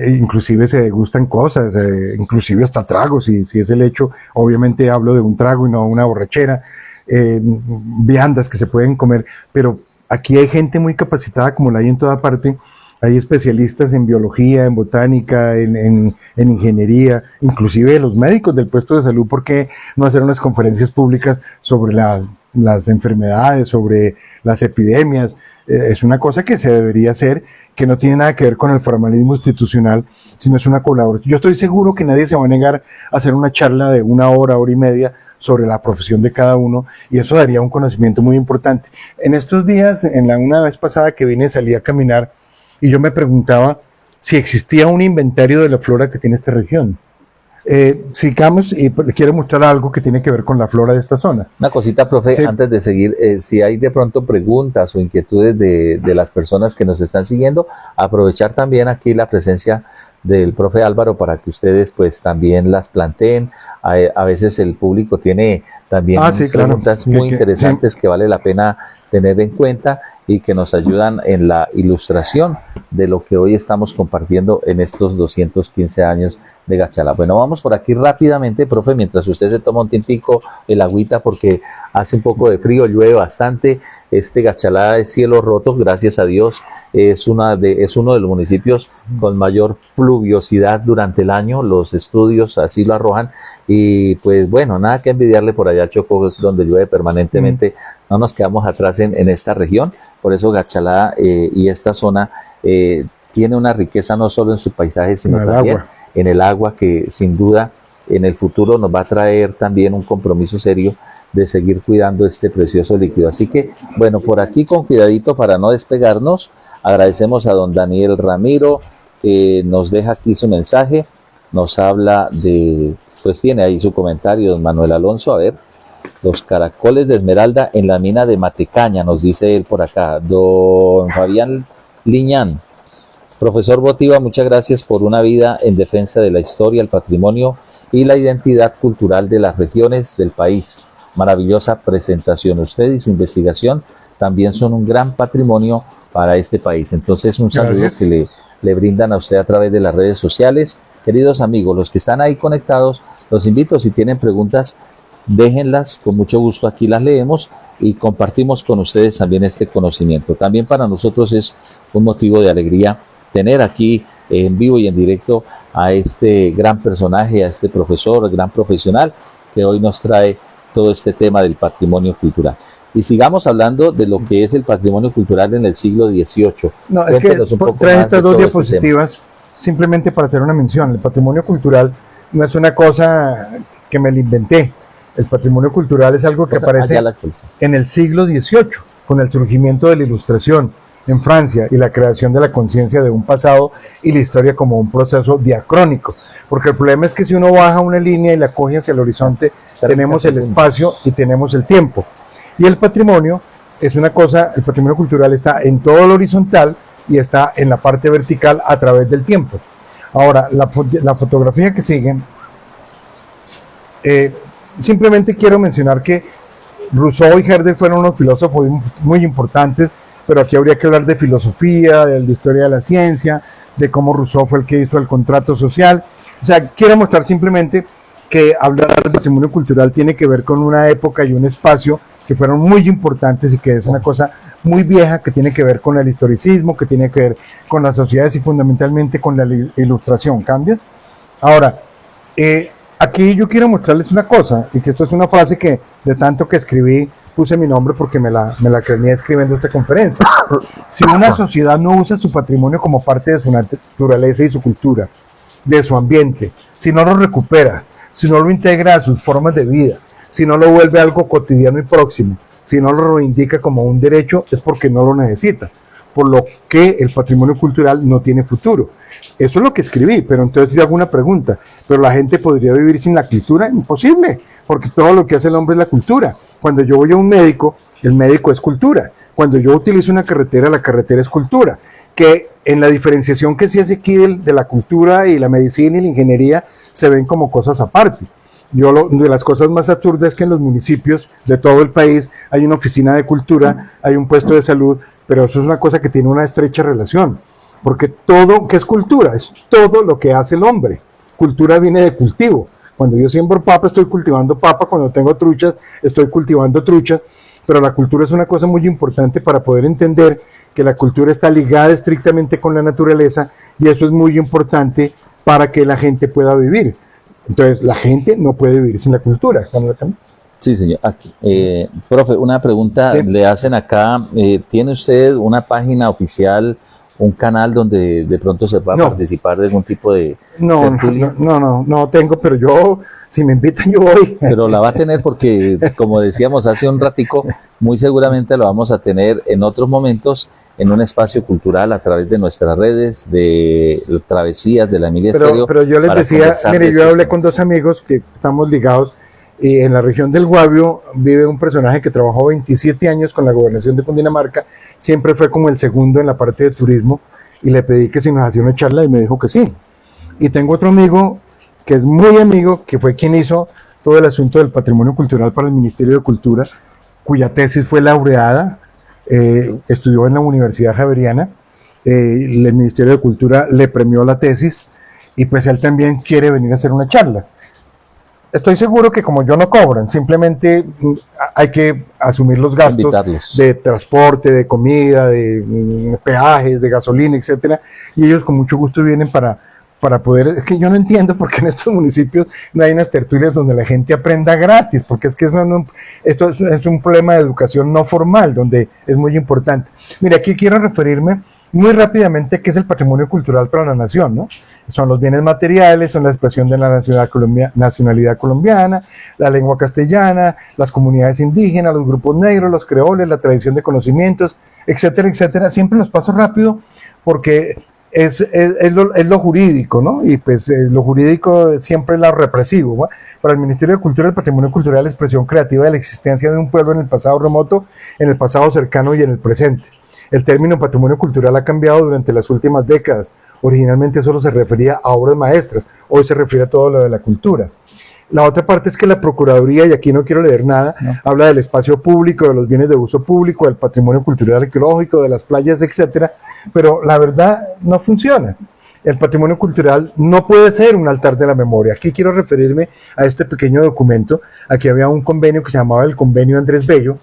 inclusive se degustan cosas, inclusive hasta tragos, y si es el hecho, obviamente hablo de un trago y no una borrachera, viandas que se pueden comer, pero aquí hay gente muy capacitada como la hay en toda parte. Hay especialistas en biología, en botánica, en ingeniería, inclusive los médicos del puesto de salud. ¿Por qué no hacer unas conferencias públicas sobre las enfermedades, sobre las epidemias? Es una cosa que se debería hacer, que no tiene nada que ver con el formalismo institucional, sino es una colaboración. Yo estoy seguro que nadie se va a negar a hacer una charla de 1 hora, hora y media sobre la profesión de cada uno, y eso daría un conocimiento muy importante. En estos días, una vez pasada que vine, salí a caminar, y yo me preguntaba si existía un inventario de la flora que tiene esta región. Sigamos, y le quiero mostrar algo que tiene que ver con la flora de esta zona. Una cosita, profe, sí. Antes de seguir, si hay de pronto preguntas o inquietudes de las personas que nos están siguiendo, aprovechar también aquí la presencia del profe Álvaro para que ustedes pues también las planteen. A veces el público tiene también preguntas muy interesantes que vale la pena tener en cuenta y que nos ayudan en la ilustración de lo que hoy estamos compartiendo en estos 215 años de Gachalá. Bueno, vamos por aquí rápidamente, profe, mientras usted se toma un tiempico el agüita, porque hace un poco de frío, llueve bastante. Gachalá es cielo roto, gracias a Dios, es uno de los municipios con mayor pluviosidad durante el año, los estudios así lo arrojan, y pues bueno, nada que envidiarle por allá, Chocó, donde llueve permanentemente. No nos quedamos atrás en esta región, por eso Gachalá y esta zona tiene una riqueza no solo en su paisaje, sino también en el agua, que sin duda en el futuro nos va a traer también un compromiso serio de seguir cuidando este precioso líquido. Así que, bueno, por aquí con cuidadito para no despegarnos, agradecemos a don Daniel Ramiro, que nos deja aquí su mensaje, nos habla pues tiene ahí su comentario, don Manuel Alonso, a ver, los caracoles de Esmeralda en la mina de Matecaña, nos dice él por acá. Don Fabián Liñán, profesor Botiva, muchas gracias por una vida en defensa de la historia, el patrimonio y la identidad cultural de las regiones del país. Maravillosa presentación. Usted y su investigación también son un gran patrimonio para este país. Entonces, un saludo que le brindan a usted a través de las redes sociales. Queridos amigos, los que están ahí conectados, los invito, si tienen preguntas, déjenlas, con mucho gusto aquí las leemos y compartimos con ustedes también este conocimiento. También para nosotros es un motivo de alegría tener aquí en vivo y en directo a este gran personaje, a este profesor, gran profesional, que hoy nos trae todo este tema del patrimonio cultural. Y sigamos hablando de lo que es el patrimonio cultural en el siglo XVIII. No, es que trae estas dos diapositivas simplemente para hacer una mención. El patrimonio cultural no es una cosa que me la inventé. El patrimonio cultural es algo que aparece en el siglo XVIII, con el surgimiento de la Ilustración en Francia y la creación de la conciencia de un pasado y la historia como un proceso diacrónico. Porque el problema es que si uno baja una línea y la coge hacia el horizonte, tenemos el espacio y tenemos el tiempo. Y el patrimonio es una cosa, el patrimonio cultural está en todo lo horizontal y está en la parte vertical a través del tiempo. Ahora, la fotografía que sigue, simplemente quiero mencionar que Rousseau y Herder fueron unos filósofos muy importantes, pero aquí habría que hablar de filosofía, de la historia de la ciencia, de cómo Rousseau fue el que hizo el contrato social. O sea, quiero mostrar simplemente que hablar del patrimonio cultural tiene que ver con una época y un espacio que fueron muy importantes y que es una cosa muy vieja, que tiene que ver con el historicismo, que tiene que ver con las sociedades y fundamentalmente con la Ilustración. ¿Cambia? Ahora, aquí yo quiero mostrarles una cosa, y que esto es una frase que de tanto que escribí, puse mi nombre porque me la creé escribiendo esta conferencia. Si una sociedad no usa su patrimonio como parte de su naturaleza y su cultura, de su ambiente, si no lo recupera, si no lo integra a sus formas de vida, si no lo vuelve algo cotidiano y próximo, si no lo reivindica como un derecho, es porque no lo necesita, por lo que el patrimonio cultural no tiene futuro. Eso es lo que escribí, pero entonces yo hago una pregunta, ¿pero la gente podría vivir sin la cultura? Imposible, porque todo lo que hace el hombre es la cultura. Cuando yo voy a un médico, el médico es cultura. Cuando yo utilizo una carretera, la carretera es cultura. Que en la diferenciación que se hace aquí de la cultura y la medicina y la ingeniería se ven como cosas aparte. De las cosas más absurdas es que en los municipios de todo el país hay una oficina de cultura, hay un puesto de salud, pero eso es una cosa que tiene una estrecha relación, porque todo, ¿qué es cultura? Es todo lo que hace el hombre. Cultura viene de cultivo. Cuando yo siembro papa, estoy cultivando papa, cuando tengo truchas, estoy cultivando truchas, pero la cultura es una cosa muy importante para poder entender que la cultura está ligada estrictamente con la naturaleza, y eso es muy importante para que la gente pueda vivir. Entonces, la gente no puede vivir sin la cultura. Sí, señor. Aquí, profe, una pregunta Sí. le hacen acá. ¿Tiene usted una página oficial, un canal donde de pronto se va a No. participar de algún tipo de No, tertulia? no tengo, pero yo, si me invitan, yo voy. Pero la va a tener porque, como decíamos hace un ratico, muy seguramente lo vamos a tener en otros momentos en un espacio cultural a través de nuestras redes, de Travesías de la Emilia Estéreo. Pero yo les para decía, conversar mire, de yo esos hablé temas. con dos amigos que estamos ligados, y en la región del Guavio vive un personaje que trabajó 27 años con la gobernación de Cundinamarca, siempre fue como el segundo en la parte de turismo, y le pedí que si nos hacía una charla y me dijo que sí. Y tengo otro amigo que es muy amigo, que fue quien hizo todo el asunto del patrimonio cultural para el Ministerio de Cultura, cuya tesis fue laureada, estudió en la Universidad Javeriana, el Ministerio de Cultura le premió la tesis, y pues él también quiere venir a hacer una charla. Estoy seguro que como yo no cobran, simplemente hay que asumir los gastos Invitarlos. de transporte, de comida, de peajes, de gasolina, etcétera, y ellos con mucho gusto vienen para poder. Es que yo no entiendo por qué en estos municipios no hay unas tertulias donde la gente aprenda gratis, porque es que esto es un problema de educación no formal, donde es muy importante. Mira, aquí quiero referirme muy rápidamente a qué es el patrimonio cultural para la nación, ¿no? Son los bienes materiales, son la expresión de la nacionalidad colombiana, la lengua castellana, las comunidades indígenas, los grupos negros, los creoles, la tradición de conocimientos, etcétera, etcétera. Siempre los paso rápido porque es lo jurídico, ¿no? Y pues lo jurídico siempre es lo represivo, ¿no? Para el Ministerio de Cultura, el patrimonio cultural es la expresión creativa de la existencia de un pueblo en el pasado remoto, en el pasado cercano y en el presente. El término patrimonio cultural ha cambiado durante las últimas décadas. Originalmente solo se refería a obras maestras, hoy se refiere a todo lo de la cultura. La otra parte es que la Procuraduría, y aquí no quiero leer nada, habla del espacio público, de los bienes de uso público, del patrimonio cultural arqueológico, de las playas, etcétera, pero la verdad no funciona. El patrimonio cultural no puede ser un altar de la memoria. Aquí quiero referirme a este pequeño documento. Aquí había un convenio que se llamaba el Convenio Andrés Bello,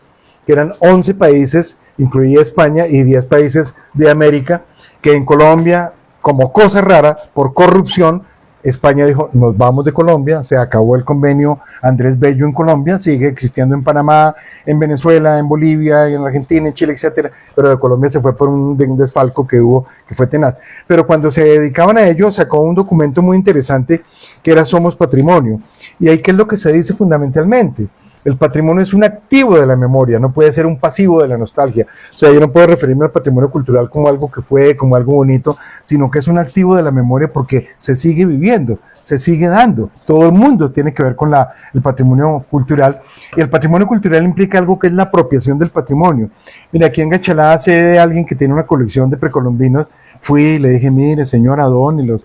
que eran 11 países, incluía España, y 10 países de América, que en Colombia, como cosa rara, por corrupción, España dijo, nos vamos de Colombia, se acabó el convenio Andrés Bello en Colombia, sigue existiendo en Panamá, en Venezuela, en Bolivia, en Argentina, en Chile, etcétera, pero de Colombia se fue por un desfalco que hubo, que fue tenaz. Pero cuando se dedicaban a ello, sacó un documento muy interesante que era Somos Patrimonio. Y ahí, ¿qué es lo que se dice fundamentalmente? El patrimonio es un activo de la memoria, no puede ser un pasivo de la nostalgia. O sea, yo no puedo referirme al patrimonio cultural como algo que fue, como algo bonito, sino que es un activo de la memoria porque se sigue viviendo, se sigue dando. Todo el mundo tiene que ver con el patrimonio cultural. Y el patrimonio cultural implica algo que es la apropiación del patrimonio. Mira, aquí en Gachalá sé de alguien que tiene una colección de precolombinos. Fui y le dije, mire, señora, don,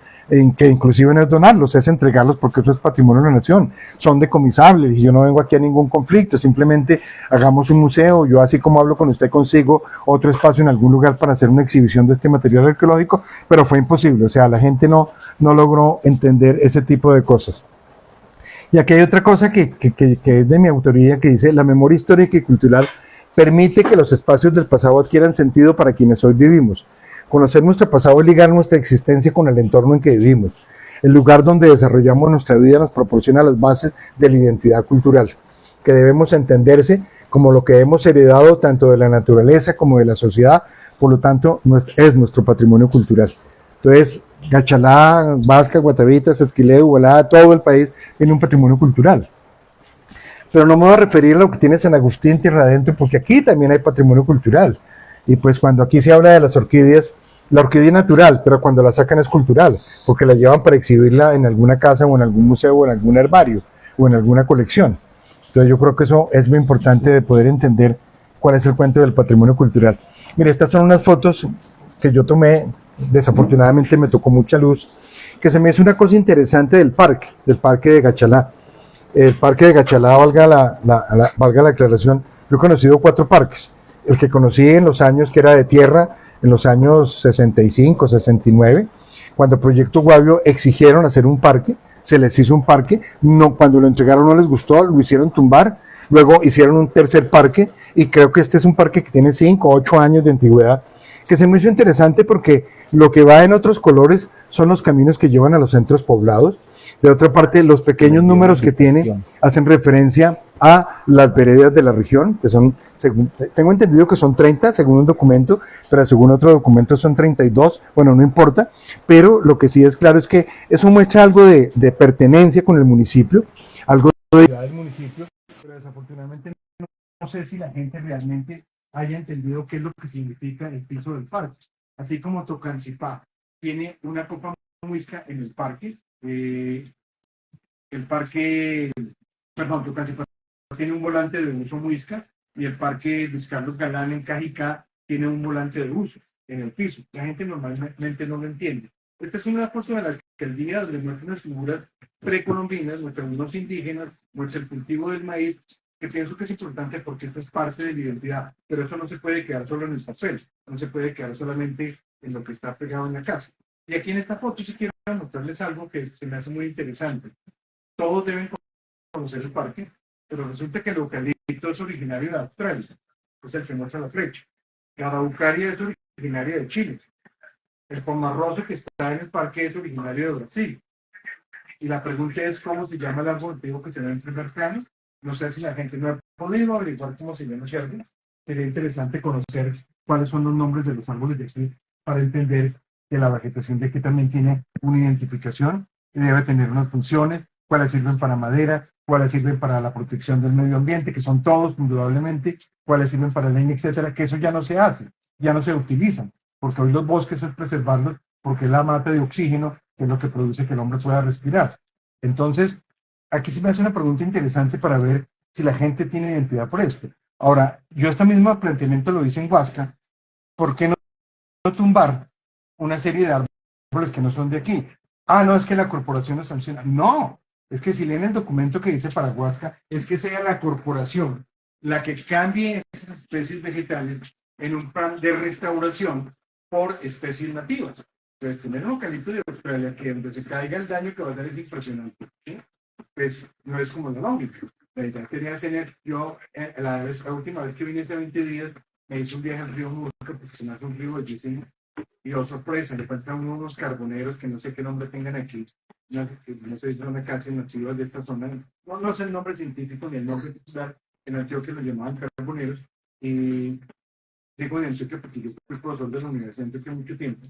que inclusive no es donarlos, es entregarlos porque eso es patrimonio de la nación, son decomisables, y yo no vengo aquí a ningún conflicto, simplemente hagamos un museo, yo así como hablo con usted consigo otro espacio en algún lugar para hacer una exhibición de este material arqueológico, pero fue imposible, o sea, la gente no logró entender ese tipo de cosas. Y aquí hay otra cosa que es de mi autoría, que dice, la memoria histórica y cultural permite que los espacios del pasado adquieran sentido para quienes hoy vivimos. Conocer nuestro pasado es ligar nuestra existencia con el entorno en que vivimos. El lugar donde desarrollamos nuestra vida nos proporciona las bases de la identidad cultural, que debemos entenderse como lo que hemos heredado tanto de la naturaleza como de la sociedad, por lo tanto es nuestro patrimonio cultural. Entonces, Gachalá, Vasca, Guatavitas, Esquileu, Ubalá, todo el país tiene un patrimonio cultural. Pero no me voy a referir a lo que tiene San Agustín Tierra Adentro, porque aquí también hay patrimonio cultural. Y pues cuando aquí se habla de las orquídeas, la orquídea es natural, pero cuando la sacan es cultural, porque la llevan para exhibirla en alguna casa o en algún museo o en algún herbario o en alguna colección. Entonces yo creo que eso es muy importante de poder entender cuál es el cuento del patrimonio cultural. Mire, estas son unas fotos que yo tomé, desafortunadamente me tocó mucha luz, que se me hizo una cosa interesante del parque de Gachalá. El parque de Gachalá, valga la aclaración, yo he conocido 4 parques. El que conocí en los años que era de tierra, en los años 65, 69, cuando Proyecto Guavio exigieron hacer un parque, se les hizo un parque, no, cuando lo entregaron no les gustó, lo hicieron tumbar, luego hicieron un tercer parque, y creo que este es un parque que tiene 5 o 8 años de antigüedad, que se me hizo interesante porque lo que va en otros colores son los caminos que llevan a los centros poblados. De otra parte, los pequeños números que tiene hacen referencia a las veredas de la región, que son, tengo entendido que son 30 según un documento, pero según otro documento son 32, bueno, no importa, pero lo que sí es claro es que eso muestra algo de pertenencia con el municipio, algo del municipio, pero desafortunadamente no sé si la gente realmente haya entendido qué es lo que significa el piso del parque. Así como Tocancipá tiene una copa muisca en el parque, Tocancipá tiene un volante de uso muisca y el parque Luis Carlos Galán en Cajicá tiene un volante de uso en el piso. La gente normalmente no lo entiende. Esta es una foto de la alcaldía donde muestran unas figuras precolombinas, muestran unos indígenas, muestran el cultivo del maíz, que pienso que es importante porque esto es parte de la identidad, pero eso no se puede quedar solo en el papel, no se puede quedar solamente en lo que está pegado en la casa. Y aquí en esta foto sí quiero mostrarles algo que se me hace muy interesante. Todos deben conocer el parque, pero resulta que el eucalipto es originario de Australia, es el que muestra la flecha. La araucaria es originaria de Chile. El pomarroso que está en el parque es originario de Brasil. Y la pregunta es cómo se llama el árbol antiguo que se ve en primer plano. No sé si la gente no ha podido averiguar cómo se llama ese árbol. Sería interesante conocer cuáles son los nombres de los árboles de aquí para entender que la vegetación de aquí también tiene una identificación y debe tener unas funciones, cuáles sirven para madera, cuáles sirven para la protección del medio ambiente, que son todos indudablemente, cuáles sirven para leña, etcétera, que eso ya no se hace, ya no se utilizan, porque hoy los bosques es preservarlos, porque es la mata de oxígeno, que es lo que produce que el hombre pueda respirar. Entonces, aquí se me hace una pregunta interesante para ver si la gente tiene identidad por esto. Ahora, yo este mismo planteamiento lo hice en Huasca, ¿por qué no tumbar una serie de árboles que no son de aquí? Ah, no, es que la corporación nos sanciona. No, es que si leen el documento que dice para Huasca, es que sea la corporación la que cambie esas especies vegetales en un plan de restauración por especies nativas. Entonces, tener un eucalipto de Australia que donde se caiga el daño que va a hacer es impresionante, ¿sí? Pues no es como lo lógico. La idea quería hacer, yo la última vez que vine hace 20 días, me hice un viaje al río Murca, porque se me hace un río bellísimo, y oh sorpresa, le encuentran unos carboneros que no sé qué nombre tengan aquí, no sé si son una cárcel nativas de esta zona, no sé el nombre científico ni el nombre popular, en Antioquia lo llamaban carboneros, y digo de Antioquia porque yo fui profesor de la Universidad de Antioquia mucho tiempo,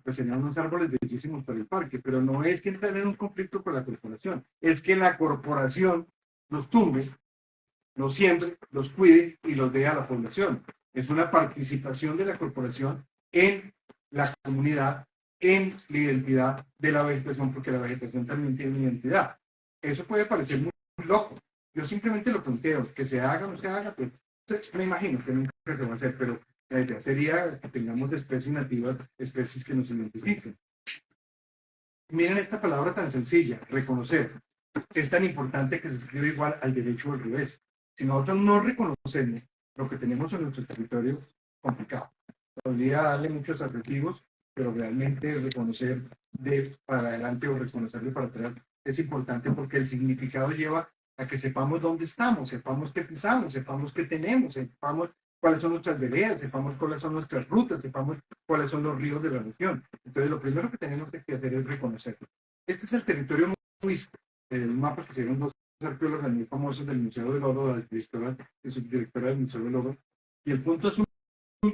pues tenían unos árboles bellísimos para el parque, pero no es que entrar en un conflicto con la corporación, es que la corporación los tumbe, los siembre, los cuide y los dé a la población. Es una participación de la corporación en la comunidad, en la identidad de la vegetación, porque la vegetación también tiene una identidad. Eso puede parecer muy loco. Yo simplemente lo planteo, que se haga o no se haga, pues me imagino que nunca se va a hacer, pero la idea sería que tengamos especies nativas, especies que nos identifiquen. Miren esta palabra tan sencilla, reconocer. Es tan importante que se escribe igual al derecho o al revés. Si nosotros no reconocemos lo que tenemos en nuestro territorio, complicado. Podría darle muchos adjetivos, pero realmente reconocer de para adelante o reconocerlo para atrás es importante porque el significado lleva a que sepamos dónde estamos, sepamos qué pisamos, sepamos qué tenemos, sepamos cuáles son nuestras veredas, sepamos cuáles son nuestras rutas, sepamos cuáles son los ríos de la región. Entonces, lo primero que tenemos que hacer es reconocerlo. Este es el territorio muisca, el mapa que se ve en arqueólogas muy famosas del Museo del Oro, la directora y subdirectora del Museo del Oro, y el punto azul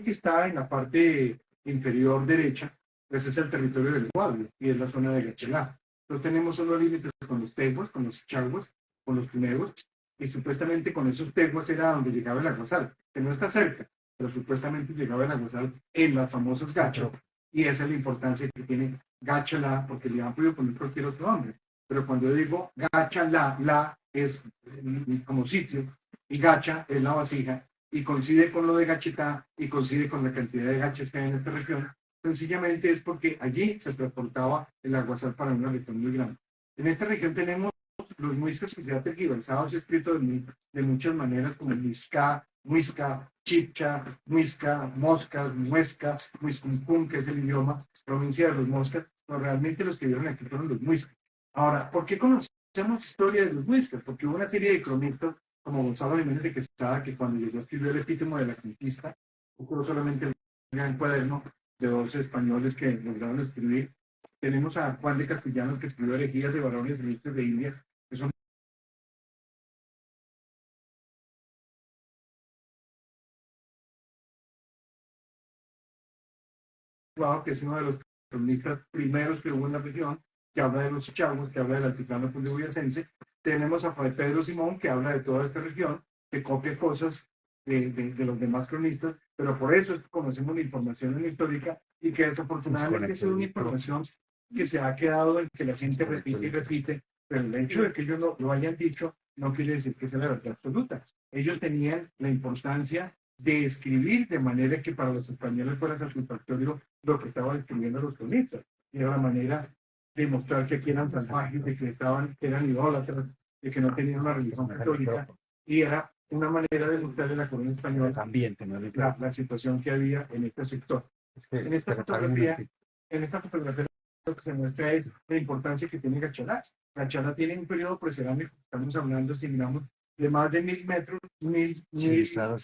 que está en la parte inferior derecha, ese es el territorio del Guadlo y es la zona de Gachelá. No tenemos solo límites con los teguas, con los chaguas, con los cunegos, y supuestamente con esos teguas era donde llegaba el aguasal, que no está cerca, pero supuestamente llegaba el aguasal en las famosas gachas, y esa es la importancia que tiene Gachelá, porque le han podido poner cualquier otro nombre. Pero cuando yo digo Gachelá, la es como sitio, y gacha es la vasija, y coincide con lo de Gachetá y coincide con la cantidad de gachas que hay en esta región, sencillamente es porque allí se transportaba el aguasal para una región muy grande. En esta región tenemos los muiscas que se han tergiversado, se ha escrito de muchas maneras como muisca, muisca, chipcha, muisca, moscas, muesca, muiscuncún, que es el idioma, provincia de los moscas, pero realmente los que dieron aquí fueron los muiscas. Ahora, ¿por qué conocemos historia de los muiscas? Porque hubo una serie de cronistas como Gonzalo Jiménez de Quesada, que cuando llegó a escribir el epítemo de la conquista, ocurrió solamente el gran cuaderno de dos españoles que lograron escribir. Tenemos a Juan de Castellanos, que escribió Elegías de varones ricos de India, que son que es uno de los cronistas primeros que hubo en la región, que habla de los chavos, que habla del altiplano cundiboyacense. Tenemos a Fray Pedro Simón, que habla de toda esta región, que copia cosas de los demás cronistas, pero por eso es que conocemos la información histórica y que desafortunadamente es una información que se ha quedado en que la gente repite y repite, pero el hecho de que ellos lo hayan dicho no quiere decir que sea la verdad absoluta. Ellos tenían la importancia de escribir de manera que para los españoles fuera satisfactorio lo que estaban escribiendo los cronistas. Y era la manera de mostrar que aquí eran salvajes, de que que eran idólatras, de que no tenían una religión católica, y era una manera de mostrarle a la corona española también la situación que había en este sector. En esta fotografía lo que se muestra es la importancia que tiene Gachalá. Gachalá tiene un periodo precerámico, estamos hablando, si miramos, de más de 1000 metros,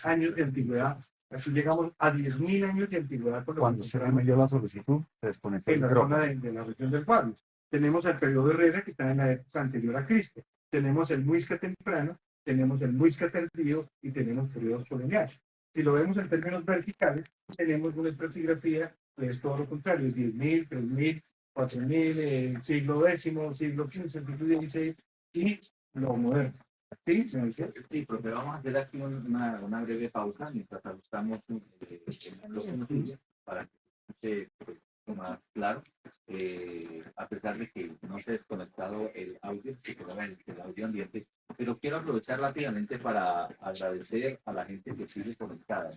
años de antigüedad. Así llegamos a 10.000 años de antigüedad. Cuando se me dio la solicitud, se desconectó en la zona de la región del Guadlo. Tenemos el periodo Herrera, que está en la época anterior a Cristo. Tenemos el Muisca temprano, tenemos el Muisca tardío y tenemos periodos coloniales. Si lo vemos en términos verticales, tenemos una estratigrafía que es todo lo contrario, 10.000, 3.000, 4.000, siglo X, siglo XV, siglo XVI y lo moderno. Sí, Sí, profe, vamos a hacer aquí una breve pausa mientras ajustamos para que esté más claro. A pesar de que no se ha desconectado el audio, el audio ambiente, pero quiero aprovechar rápidamente para agradecer a la gente que sigue conectada.